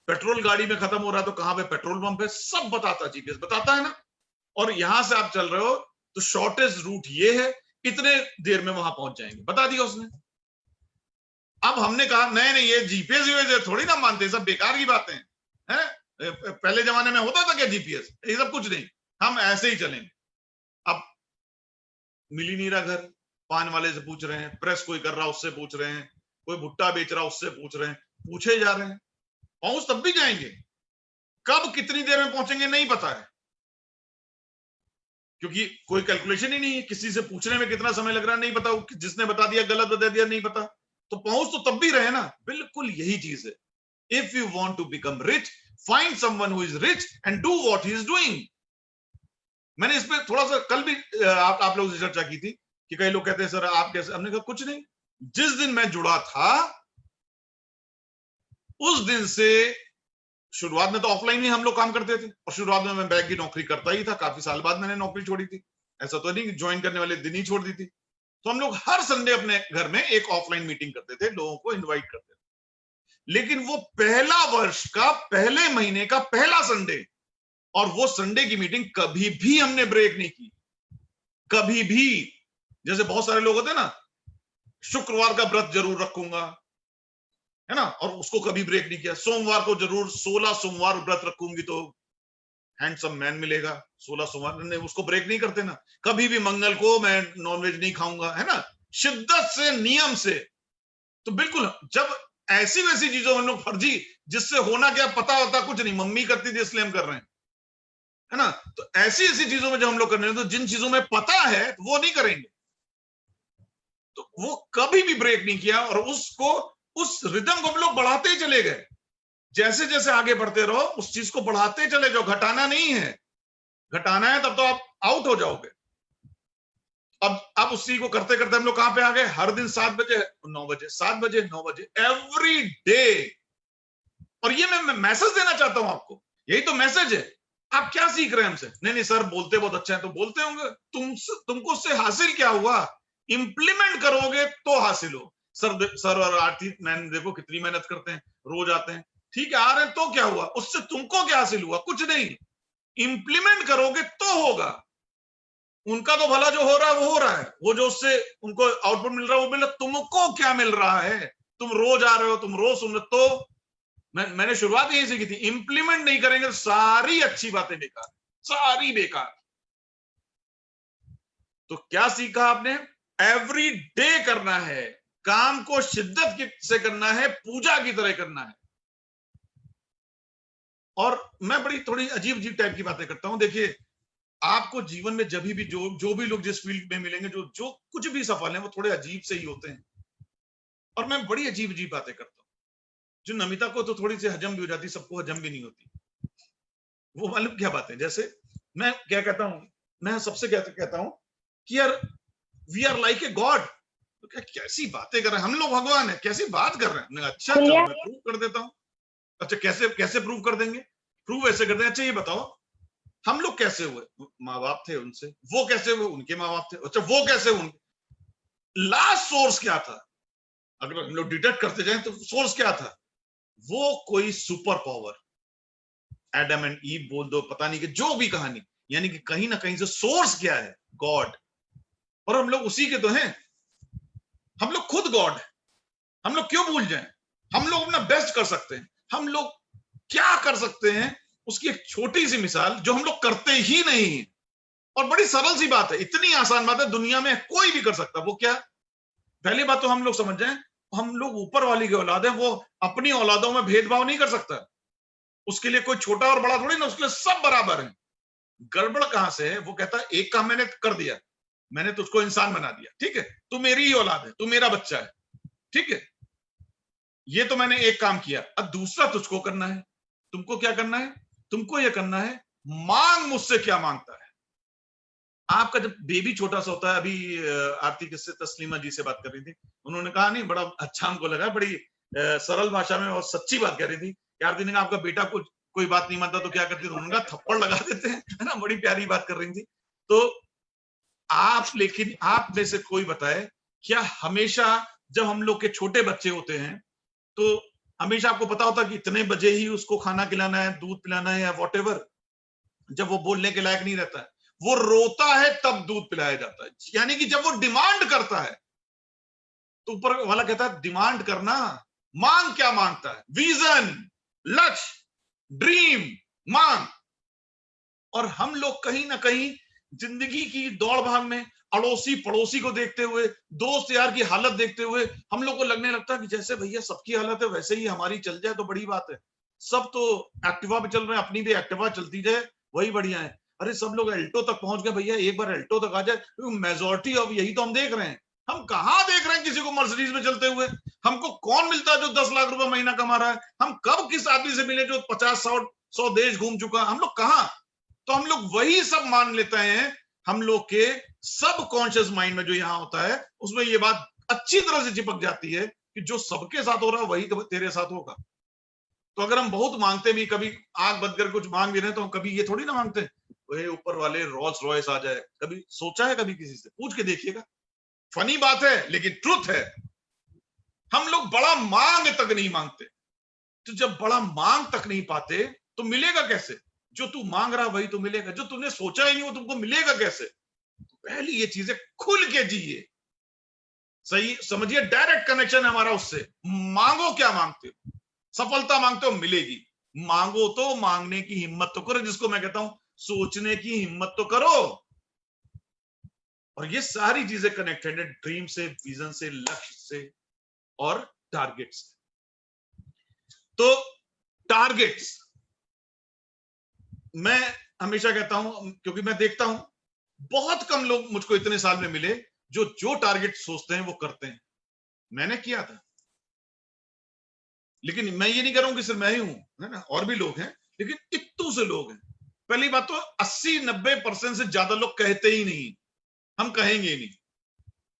S2: पेट्रोल गाड़ी में खत्म हो रहा है तो कहाँ पे पेट्रोल पंप है, सब बताता, जीपीएस बताता है ना। और यहां से आप चल रहे हो तो शॉर्टेस्ट रूट ये है, इतने देर में वहां पहुंच जाएंगे, बता दिया उसने। अब हमने कहा नहीं नहीं, ये जीपीएस थोड़ी ना मानते, सब बेकार की बातें हैं। पहले जमाने में होता था क्या जीपीएस, ये सब कुछ नहीं, हम ऐसे ही चलेंगे। अब मिल ही नहीं रहा घर, पान वाले से पूछ रहे हैं, प्रेस कोई कर रहा उससे पूछ रहे हैं, कोई भुट्टा बेच रहा उससे पूछ रहे हैं, पूछे जा रहे हैं। पहुंच तब भी जाएंगे, कब कितनी देर में पहुंचेंगे नहीं पता है, क्योंकि कोई कैलकुलेशन ही नहीं है, किसी से पूछने में कितना समय लग रहा है नहीं पता, जिसने बता दिया गलत बता दिया नहीं पता, तो पहुंच तो तब भी रहे ना। बिल्कुल यही चीज है। If you want to become rich, find someone who is rich and do what he is doing. मैंने इस पे थोड़ा सा कल भी आप लोगों से चर्चा की थी कि कई लोग कहते हैं सर आप कैसे, हमने कहा कुछ नहीं, जिस दिन मैं जुड़ा था उस दिन से, शुरुआत में तो ऑफलाइन ही हम लोग काम करते थे, और शुरुआत में मैं बैंक की नौकरी करता ही था, काफी साल बाद मैंने नौकरी छोड़ी थी, ऐसा तो नहीं ज्वाइन करने वाले दिन ही छोड़ दी थी। तो हम लोग हर संडे अपने घर में एक ऑफलाइन मीटिंग करते थे, लोगों को इनवाइट करते थे। लेकिन वो पहला वर्ष का पहले महीने का पहला संडे, और वो संडे की मीटिंग कभी भी हमने ब्रेक नहीं की, कभी भी। जैसे बहुत सारे लोग होते हैं ना, शुक्रवार का व्रत जरूर रखूंगा, है ना, और उसको कभी ब्रेक नहीं किया। सोमवार को जरूर 16 सोमवार व्रत रखूंगी तो हैंडसम मैन मिलेगा, 16 सोमवार ने उसको ब्रेक नहीं करते ना। कभी भी मंगल को मैं नॉनवेज नहीं खाऊंगा, है ना, शिद्दत से, नियम से। तो बिल्कुल, जब ऐसी वैसी चीजों में लोग फर्जी, जिससे होना क्या पता होता कुछ नहीं, मम्मी करती थी इसलिए हम कर रहे हैं, है ना, तो ऐसी ऐसी चीजों में जब हम लोग कर रहे हैं, तो जिन चीजों में पता है वो नहीं करेंगे। तो वो कभी भी ब्रेक नहीं किया, और उसको, उस रिदम को हम लोग बढ़ाते ही चले गए। जैसे जैसे आगे बढ़ते रहो, उस चीज को बढ़ाते चले जाओ, घटाना नहीं है। घटाना है तब तो आप आउट हो जाओगे। अब उसी को करते करते हम लोग कहां पे आ गए, हर दिन 7 बजे 9 बजे, 7 बजे 9 बजे, एवरी डे। और ये मैं मैसेज देना चाहता हूं आपको, यही तो मैसेज है। आप क्या सीख रहे हैं हमसे, नहीं नहीं सर बोलते बहुत अच्छा है, तो बोलते होंगे, तुमको उससे हासिल क्या हुआ, इंप्लीमेंट करोगे तो हासिल हो। सर और आरती मैंने देखो कितनी मेहनत करते हैं, रोज आते हैं, ठीक है आ रहे हैं, तो क्या हुआ, उससे तुमको क्या हासिल हुआ, कुछ नहीं। इंप्लीमेंट करोगे तो होगा। उनका तो भला जो हो रहा है वो हो रहा है, वो जो उससे उनको आउटपुट मिल रहा है वो मिल रहा है, तुमको क्या मिल रहा है, तुम रोज आ रहे हो, तुम रोज सुन रहे, तो मैंने शुरुआत यही से की थी, इंप्लीमेंट नहीं करेंगे तो सारी अच्छी बातें बेकार, सारी बेकार। तो क्या सीखा आपने, एवरी डे करना है, काम को शिद्दत से करना है, पूजा की तरह करना है। और मैं बड़ी थोड़ी अजीब अजीब टाइप की बातें करता हूं। देखिए, आपको जीवन में जब भी जो भी लोग जिस फील्ड में मिलेंगे, जो कुछ भी सफल हैं, वो थोड़े अजीब से ही होते हैं। और मैं बड़ी अजीब अजीब बातें करता हूं, जो नमिता को तो थोड़ी सी हजम भी हो जाती, सबको हजम भी नहीं होती। वो मालूम क्या बात है, जैसे मैं क्या कहता हूं, मैं सबसे कहता हूं कि यार we are like a god, तो क्या कैसी बातें कर रहे हैं, हम लोग भगवान है, कैसी बात कर रहे हैं। अच्छा चलो मैं प्रूव कर देता हूँ। अच्छा कैसे कैसे प्रूव कर देंगे? प्रूव ऐसे कर देंगे, अच्छा ये बताओ हम लोग कैसे हुए? माँ बाप थे उनसे। वो कैसे हुए? उनके माँ बाप थे। अच्छा वो कैसे हुए? लास्ट सोर्स क्या था? अगर हम लोग डिटेक्ट करते जाएं तो सोर्स क्या था? वो कोई super power, Adam and ewe बोल दो, पता नहीं कि जो भी कहानी, यानी कि कहीं ना कहीं से सोर्स क्या है? गॉड। और हम लोग उसी के तो हैं, हम लोग खुद गॉड है। हम लोग क्यों भूल जाएं? हम लोग अपना बेस्ट कर सकते हैं। हम लोग क्या कर सकते हैं उसकी एक छोटी सी मिसाल जो हम लोग करते ही नहीं, और बड़ी सरल सी बात है, इतनी आसान बात है, दुनिया में कोई भी कर सकता है। वो क्या? पहली बात तो हम लोग समझ जाएं, हम लोग ऊपर वाली की औलाद है, वो अपनी औलादों में भेदभाव नहीं कर सकता। उसके लिए कोई छोटा और बड़ा थोड़ी ना, उसके लिए सब बराबर है। गड़बड़ कहां से है? वो कहता है एक काम मैंने कर दिया, मैंने तुझको इंसान बना दिया, ठीक है, तू मेरी ही औलाद है, तू मेरा बच्चा है, ठीक है, ये तो मैंने एक काम किया। अब दूसरा तुझको करना है। तुमको क्या करना है? तुमको यह करना है, मांग मुझसे क्या मांगता है। आपका जब बेबी छोटा सा होता है, अभी आरती किससे, तस्लीमा जी से बात कर रही थी, उन्होंने कहा नहीं, बड़ा अच्छा हमको लगा, बड़ी सरल भाषा में और सच्ची बात कर रही थी। आरती ने कहा आपका बेटा कुछ कोई बात नहीं मानता तो क्या करती है? उन्होंने कहा थप्पड़ लगा देते हैं, है ना। बड़ी प्यारी बात कर रही थी। तो आप, लेकिन आप में से कोई बताए, क्या हमेशा जब हम लोग के छोटे बच्चे होते हैं तो हमेशा आपको पता होता कि इतने बजे ही उसको खाना खिलाना है, दूध पिलाना है या वॉटेवर, जब वो बोलने के लायक नहीं रहता है, वो रोता है तब दूध पिलाया जाता है। यानी कि जब वो डिमांड करता है तो ऊपर वाला कहता है डिमांड करना, मांग क्या मांगता है? विजन, लक्ष्य, ड्रीम, मांग। और हम लोग कहीं ना कहीं जिंदगी की दौड़ भाग में अड़ोसी पड़ोसी को देखते हुए, दोस्त यार की हालत देखते हुए, हम लोग को लगने लगता है कि जैसे भैया सबकी हालत है वैसे ही हमारी चल जाए तो बड़ी बात है। सब तो एक्टिवा पे चल रहे हैं, अपनी भी एक्टिवा चलती जाए, वही बढ़िया है। अरे सब लोग एल्टो तक पहुंच गए, भैया एक बार एल्टो तक आ जाए। मेजोरिटी ऑफ यही तो हम देख रहे हैं। हम कहाँ देख रहे हैं किसी को मर्सिडीज में चलते हुए? हमको कौन मिलता है जो 10 लाख रुपए महीना कमा रहा है? हम कब किस आदमी से मिले जो 50-100 देश घूम चुका? हम लोग कहाँ? तो हम लोग वही सब मान लेते हैं। हम लोग के सब कॉन्शियस माइंड में जो यहां होता है, उसमें ये बात अच्छी तरह से चिपक जाती है कि जो सबके साथ हो रहा है वही तेरे साथ होगा। तो अगर हम बहुत मांगते भी, कभी आंख बंद कर कुछ मांग भी रहे, तो हम कभी ये थोड़ी ना मांगते वही ऊपर वाले रोल्स रॉयस आ जाए। कभी सोचा है? कभी किसी से पूछ के देखिएगा। फनी बात है लेकिन ट्रुथ है, हम लोग बड़ा मांग तक नहीं मांगते। तो जब बड़ा मांग तक नहीं पाते तो मिलेगा कैसे? जो तू मांग रहा वही तो मिलेगा, जो तूने सोचा ही नहीं वो तुमको मिलेगा कैसे? तो पहली ये चीजें खुल के जिए, सही समझिए, डायरेक्ट कनेक्शन है हमारा उससे। मांगो, क्या मांगते हो? सफलता मांगते हो, मिलेगी। मांगो तो मांगने की हिम्मत तो करो, जिसको मैं कहता हूं सोचने की हिम्मत तो करो। और ये सारी चीजें कनेक्टेड है ड्रीम से, विजन से, लक्ष्य से और टारगेट से। तो टारगेट्स मैं हमेशा कहता हूं, क्योंकि मैं देखता हूं बहुत कम लोग मुझको इतने साल में मिले जो टारगेट सोचते हैं वो करते हैं। मैंने किया था, लेकिन मैं ये नहीं कह रहा हूं कि सिर्फ मैं ही हूं, है ना, और भी लोग हैं, लेकिन इतू से लोग हैं। पहली बात तो 80-90% से ज्यादा लोग कहते ही नहीं, हम कहेंगे ही नहीं।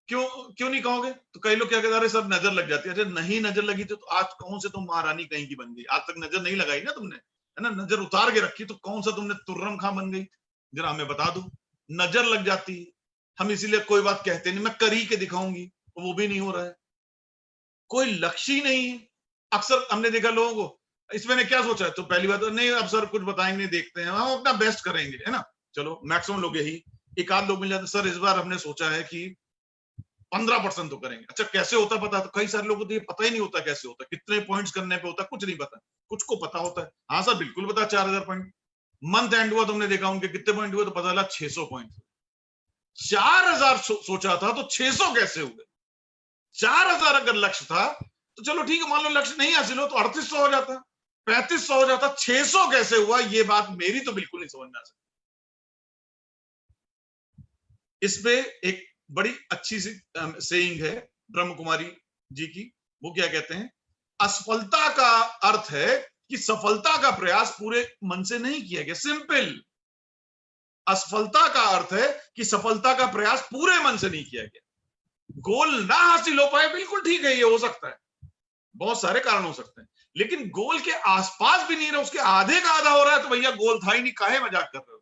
S2: क्यों क्यों नहीं कहोगे? तो कई लोग क्या कहते हैं, सर नजर लग जाती है। अरे नहीं नजर लगी तो आज कौन से तुम महारानी कहीं की बन गई? आज तक नजर नहीं लगाई ना तुमने, है ना, नजर उतार के रखी, तो कौन सा तुमने तुर्रम खां बन गई? जरा हमें बता दो। नजर लग जाती है, हम इसीलिए कोई बात कहते नहीं। मैं कर ही के दिखाऊंगी, तो वो भी नहीं हो रहा है। कोई लक्ष्य ही नहीं है। अक्सर हमने देखा लोगों को, इस मैंने क्या सोचा है, तो पहली बात तो नहीं, अब सर कुछ बताएंगे, देखते हैं, हम अपना बेस्ट करेंगे, है ना। चलो मैक्सिमम लोग यही, एक आध लोग मिल जाते, सर इस बार हमने सोचा है कि 15% तो करेंगे। अच्छा कैसे होता पता? तो कई सारे लोगों को ये पता ही नहीं होता कैसे होता, कितने पॉइंट्स करने पे होता, कुछ नहीं पता। कुछ को पता होता है, हाँ सर बिल्कुल पता, 4000 पॉइंट। मंथ एंड हुआ, तुमने देखा उनके कितने पॉइंट हुए, तो पता चला 600 पॉइंट। 4000 सोचा था तो 600 कैसे हुए? 4000 अगर लक्ष्य था तो चलो ठीक है, मान लो लक्ष्य नहीं हासिल हो तो 3800 हो जाता, 3500 हो जाता, 600 कैसे हुआ? ये बात मेरी तो बिल्कुल नहीं समझ में आ सकती। इसपे एक बड़ी अच्छी सी सेइंग है ब्रह्म कुमारी जी की। वो क्या कहते हैं, असफलता का अर्थ है कि सफलता का प्रयास पूरे मन से नहीं किया गया। सिंपल। असफलता का अर्थ है कि सफलता का प्रयास पूरे मन से नहीं किया गया। गोल ना हासिल हो पाए, बिल्कुल ठीक है, ये हो सकता है, बहुत सारे कारण हो सकते हैं, लेकिन गोल के आसपास भी नहीं रहा, उसके आधे का आधा हो रहा है, तो भैया गोल था ही नहीं, काहे मजाक कर रहे हो।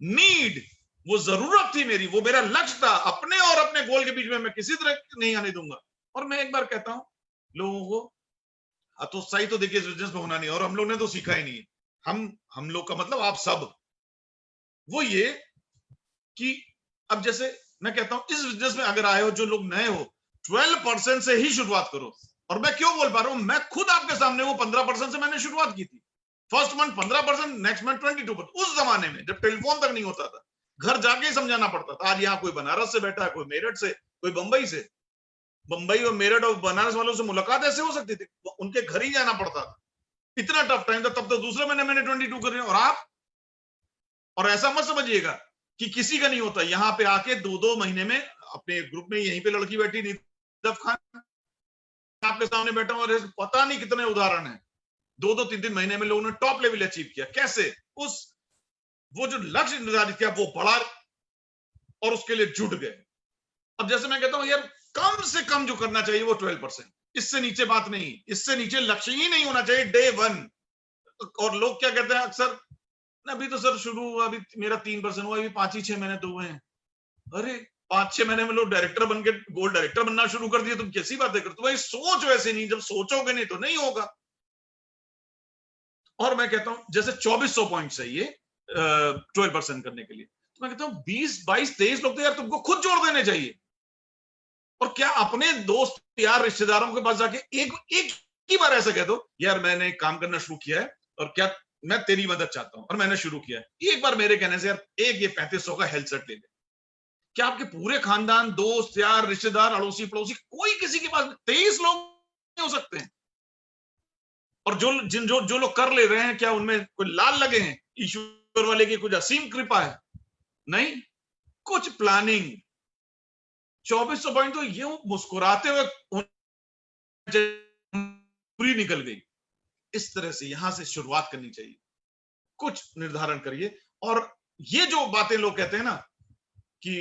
S2: नीड, वो जरूरत थी मेरी, वो मेरा लक्ष्य था, अपने और अपने गोल के बीच में मैं किसी तरह नहीं आने दूंगा। और मैं एक बार कहता हूं लोगों को, हतोत्साही तो देखिए इस बिजनेस में होना नहीं, और हम लोग ने तो सीखा ही नहीं है, हम लोग का मतलब आप सब, वो ये कि अब जैसे मैं कहता हूं इस बिजनेस में अगर आए हो, जो लोग नए हो, 12% से ही शुरुआत करो। और मैं क्यों बोल पा रहा हूं, मैं खुद आपके सामने हूं, 15% से मैंने शुरुआत की थी, फर्स्ट मंथ 15%, नेक्स्ट मंथ 22%। उस जमाने में जब टेलीफोन तक नहीं होता था, घर जाके ही समझाना पड़ता था। आज यहाँ कोई बनारस से बैठा है, कोई मेरठ से, कोई बंबई से, बंबई और मेरठ और बनारस वालों से मुलाकात ऐसे हो सकती थी, उनके घर ही जाना पड़ता था, इतना टफ टाइम था। तब तो दूसरे महीने मैंने 22 कर रहे हैं, और आप, और ऐसा मत समझिएगा कि किसी का नहीं होता, यहाँ पे आके 2-2 महीने में अपने ग्रुप में, यहीं पे लड़की बैठी निदफ खान आपके सामने बैठा हूं, और पता नहीं कितने उदाहरण है, 2-2, 3-3 महीने में लोगों ने टॉप लेवल अचीव किया। कैसे? उस वो जो लक्ष्य निर्धारित किया वो बढ़ा, और उसके लिए जुट गए। अब जैसे मैं कहता हूं यार, कम से कम जो करना चाहिए वो 12%, इससे नीचे बात नहीं, इससे नीचे लक्ष्य ही नहीं होना चाहिए डे 1। और लोग क्या कहते हैं अक्सर, अभी तो सर शुरू हुआ, अभी मेरा 3% हुआ, अभी 5 ही 6 महीने तो हुए हैं। अरे 5-6 महीने में लोग डायरेक्टर बन के गोल्ड डायरेक्टर बनना शुरू कर दिए, तुम कैसी बातें करते हो भाई? सोच वैसे नहीं, जब सोचोगे नहीं तो नहीं होगा। और मैं कहता हूं जैसे 2400 पॉइंट चाहिए 12% करने के लिए, तो मैं कहता हूं 20, 22, 23 लोग तो यार तुमको खुद जोड़ देने चाहिए। और क्या अपने दोस्त यार रिश्तेदारों के पास जाके एक एक ही बार ऐसा कह दो, यार मैंने काम करना शुरू किया है, और क्या मैं तेरी मदद चाहता हूं, और मैंने शुरू किया है, एक बार मेरे कहने से यार एक ये 3500 का हेल्थ सेट ले ले। क्या आपके पूरे खानदान, दोस्त यार, रिश्तेदार, अड़ोसी पड़ोसी, कोई किसी के पास 23 लोग नहीं हो सकते हैं? और जो लोग कर ले रहे हैं, क्या उनमें कोई लाल लगे हैं, ईश्वर वाले की कुछ असीम कृपा है? नहीं, कुछ प्लानिंग। 2400 पॉइंट तो ये मुस्कुराते हुए पूरी निकल गई। इस तरह से यहां से शुरुआत करनी चाहिए, कुछ निर्धारण करिए। और ये जो बातें लोग कहते हैं ना कि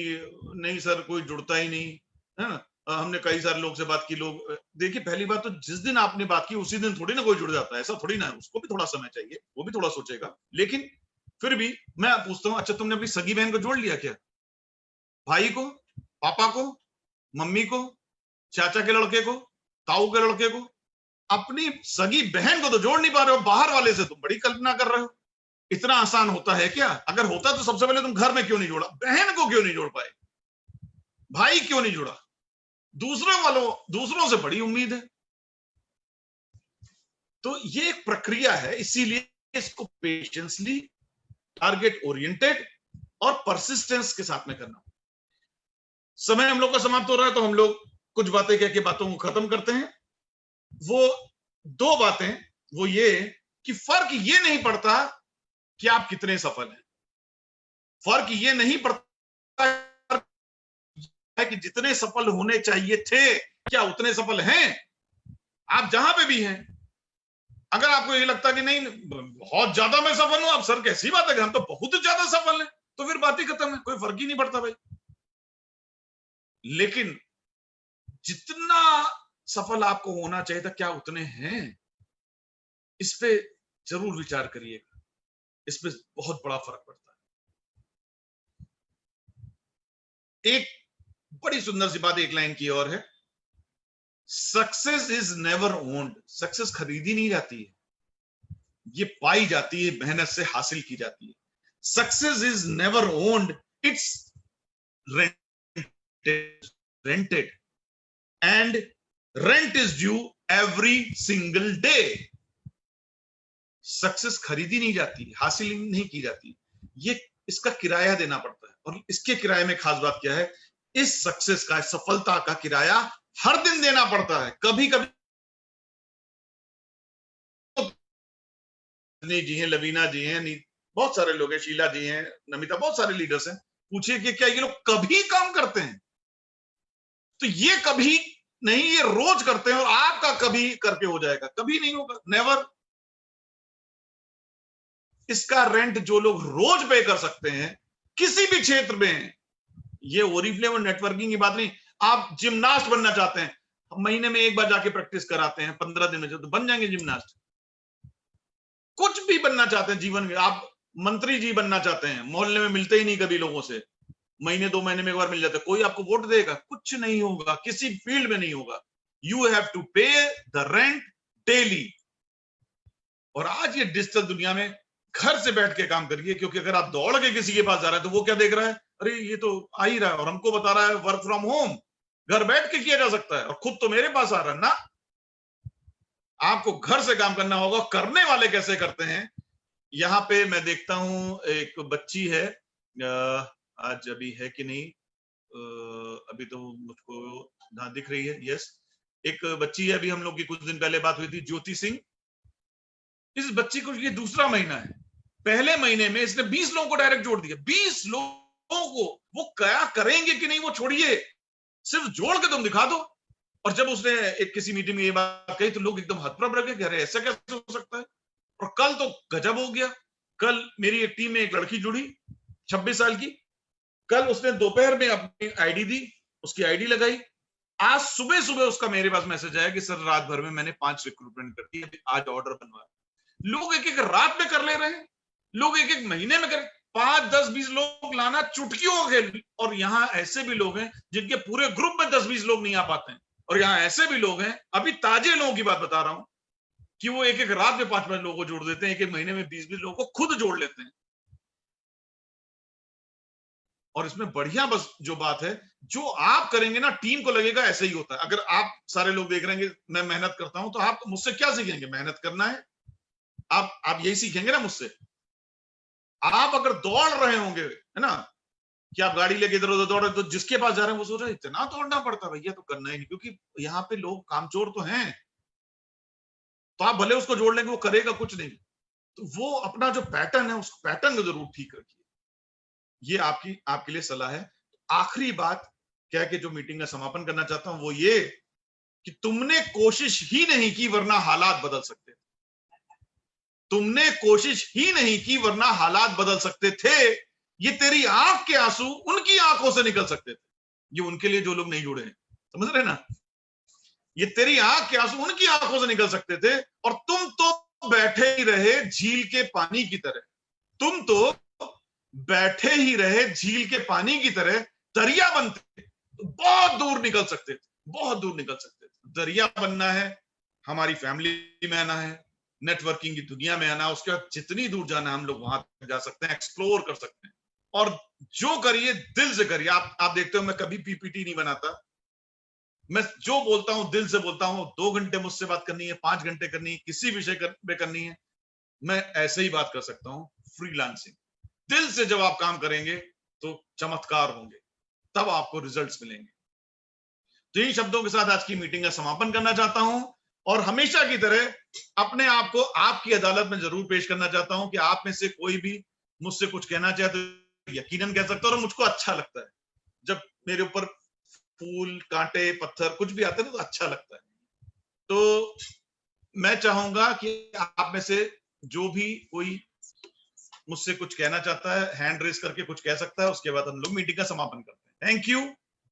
S2: नहीं सर कोई जुड़ता ही नहीं है ना, हमने कई सारे लोग से बात की, लोग देखिए, पहली बात तो जिस दिन आपने बात की उसी दिन थोड़ी ना कोई जुड़ जाता है, ऐसा थोड़ी ना है, उसको भी थोड़ा समय चाहिए, वो भी थोड़ा सोचेगा। लेकिन फिर भी मैं पूछता हूं, अच्छा तुमने अपनी सगी बहन को जोड़ लिया क्या? भाई को, पापा को, मम्मी को, चाचा के लड़के को, ताऊ के लड़के को? अपनी सगी बहन को तो जोड़ नहीं पा रहे हो, बाहर वाले से तुम बड़ी कल्पना कर रहे हो। इतना आसान होता है क्या? अगर होता तो सबसे पहले तुम घर में क्यों नहीं जोड़ा? बहन को क्यों नहीं जोड़ पाए? भाई क्यों नहीं जोड़ा? दूसरों से बड़ी उम्मीद है। तो ये एक प्रक्रिया है, इसीलिए इसको पेशेंसली, टारगेट ओरिएंटेड और परसिस्टेंस के साथ में करना। समय हम लोग का समाप्त हो रहा है, तो हम लोग कुछ बातें कह के बातों को खत्म करते हैं। वो 2 बातें, वो ये कि फर्क ये नहीं पड़ता कि आप कितने सफल हैं, फर्क ये नहीं पड़ता है कि जितने सफल होने चाहिए थे क्या उतने सफल हैं। आप जहां पे भी हैं, अगर आपको ये लगता कि नहीं बहुत ज्यादा मैं सफल हूं, आप सर कैसी बात है, हम तो बहुत ज्यादा सफल हैं, तो फिर बात ही खत्म है, कोई फर्क ही नहीं पड़ता भाई। लेकिन जितना सफल आपको होना चाहिए था, क्या उतने हैं? इस पे जरूर विचार करिएगा, इस पे बहुत बड़ा फर्क पड़ता है। एक बड़ी सुंदर सी बात एक लाइन की और है, success is never owned. Success खरीदी नहीं जाती है, ये पाई जाती है, मेहनत से हासिल की जाती है। Success is never owned, it's rented and rent is due every single day. Success खरीदी नहीं जाती, हासिल नहीं की जाती, ये इसका किराया देना पड़ता है। और इसके किराए में खास बात क्या है, इस सक्सेस का, सफलता का किराया हर दिन देना पड़ता है। कभी कभी जी हैं, लवीना जी हैं, बहुत सारे लोग हैं, शीला जी हैं, नमिता, बहुत सारे लीडर्स हैं, पूछिए कि क्या ये लोग कभी काम करते हैं? तो ये कभी नहीं, ये रोज करते हैं, और आपका कभी करके हो जाएगा? कभी नहीं होगा, नेवर। इसका रेंट जो लोग रोज पे कर सकते हैं किसी भी क्षेत्र में, ये ओरिफ्लेम और नेटवर्किंग की बात नहीं। आप जिमनास्ट बनना चाहते हैं, महीने में एक बार जाके प्रैक्टिस कराते हैं, 15 दिन में तो बन जाएंगे जिमनास्ट। कुछ भी बनना चाहते हैं जीवन में, आप मंत्री जी बनना चाहते हैं, मोहल्ले में मिलते ही नहीं कभी लोगों से, महीने 2 महीने में एक बार मिल जाता है, कोई आपको वोट देगा? कुछ नहीं होगा, किसी फील्ड में नहीं होगा। यू हैव टू पे द रेंट डेली। और आज ये डिजिटल दुनिया में घर से बैठ के काम करिए, क्योंकि अगर आप दौड़ के किसी के पास जा रहे हैं तो वो क्या देख रहा है, अरे ये तो आ ही रहा है और हमको बता रहा है वर्क फ्रॉम होम, घर बैठ के किया जा सकता है, और खुद तो मेरे पास आ रहा है ना। आपको घर से काम करना होगा। करने वाले कैसे करते हैं? यहाँ पे मैं देखता हूं एक बच्ची है, आज अभी है कि नहीं, अभी तो मुझको ना दिख रही है। यस, एक बच्ची है, अभी हम लोग की कुछ दिन पहले बात हुई थी, ज्योति सिंह। इस बच्ची को ये दूसरा महीना है, पहले महीने में इसने 20 लोगों को डायरेक्ट जोड़ दिया। 20 लोगों को, वो क्या करेंगे कि नहीं वो छोड़िए, सिर्फ जोड़ के तुम दिखा दो। और जब उसने एक किसी मीटिंग में ये बात कही तो लोग एकदम हतप्रभ रह गए, अरे ऐसा कैसे हो सकता है। और कल तो गजब हो गया। कल मेरी एक टीम में एक लड़की जुड़ी, 26 साल की। कल उसने दोपहर में अपनी आईडी दी, उसकी आईडी लगाई। आज सुबह सुबह उसका मेरे पास मैसेज आया कि सर रात भर में मैंने 5 रिक्रूटमेंट कर दी, आज ऑर्डर बनवाया। लोग एक एक रात में कर ले रहे हैं, लोग एक एक महीने में कर, 5, 10, 20 लोग लाना चुटकियों के। और यहाँ ऐसे भी लोग हैं जिनके पूरे ग्रुप में 10, 20 लोग नहीं आ पाते हैं। और यहाँ ऐसे भी लोग हैं, अभी ताजे लोगों की बात बता रहा हूं, कि वो एक एक रात में 5-5 लोगों को जोड़ देते हैं, एक एक महीने में 20-20 लोगों को खुद जोड़ लेते हैं। और इसमें बढ़िया बस जो बात है, जो आप करेंगे ना, टीम को लगेगा ऐसे ही होता है। अगर आप सारे लोग देख रहे हैं मैं मेहनत करता हूं, तो आप मुझसे क्या सीखेंगे? मेहनत करना है। आप यही सीखेंगे ना मुझसे। आप अगर दौड़ रहे होंगे, है ना, कि आप गाड़ी लेके इधर उधर दौड़ रहे, तो जिसके पास जा रहे हैं वो सोच रहे इतना दौड़ना पड़ता, भैया तो करना ही नहीं, क्योंकि यहाँ पे लोग कामचोर तो हैं। तो आप भले उसको जोड़ लेंगे, वो करेगा कुछ नहीं। तो वो अपना जो पैटर्न है, उस पैटर्न को जरूर ठीक रखिए। ये आपके लिए सलाह है। आखिरी बात कह के जो मीटिंग का समापन करना चाहता हूं वो ये, कि तुमने कोशिश ही नहीं की वरना हालात बदल सकते थे। तुमने कोशिश ही नहीं की वरना हालात बदल सकते थे। ये तेरी आंख के आंसू उनकी आंखों से निकल सकते थे। ये उनके लिए जो लोग नहीं जुड़े हैं, समझ रहे ना, ये तेरी आंख के आंसू उनकी आंखों से निकल सकते थे। और तुम तो बैठे ही रहे झील के पानी की तरह। तुम तो बैठे ही रहे झील के पानी की तरह। दरिया बनते तो बहुत दूर निकल सकते थे, बहुत दूर निकल सकते थे। दरिया बनना है, हमारी फैमिली में आना है, नेटवर्किंग की दुनिया में आना, उसके बाद जितनी दूर जाना हम लोग वहां जा सकते हैं, एक्सप्लोर कर सकते हैं। और जो करिए दिल से करिए। आप देखते हो मैं कभी पीपीटी नहीं बनाता। मैं जो बोलता हूं दिल से बोलता हूं। 2 घंटे मुझसे बात करनी है, 5 घंटे करनी है, किसी विषय पे करनी है, मैं ऐसे ही बात कर सकता हूं। फ्रीलांसिंग दिल से जब आप काम करेंगे तो चमत्कार होंगे, तब आपको रिजल्ट्स मिलेंगे। तो इन शब्दों के साथ आज की मीटिंग का समापन करना चाहता हूं। और हमेशा की तरह अपने आप को आपकी अदालत में जरूर पेश करना चाहता हूं, कि आप में से कोई भी मुझसे कुछ कहना चाहे तो यकीनन कह सकता है। और मुझको अच्छा लगता है जब मेरे ऊपर फूल, कांटे, पत्थर कुछ भी आते हैं तो अच्छा लगता है। तो मैं चाहूंगा कि आप में से जो भी कोई मुझसे कुछ कहना चाहता है, हैंड रेस करके कुछ कह सकता है। उसके बाद हम लोग मीटिंग का समापन करते हैं। Thank you.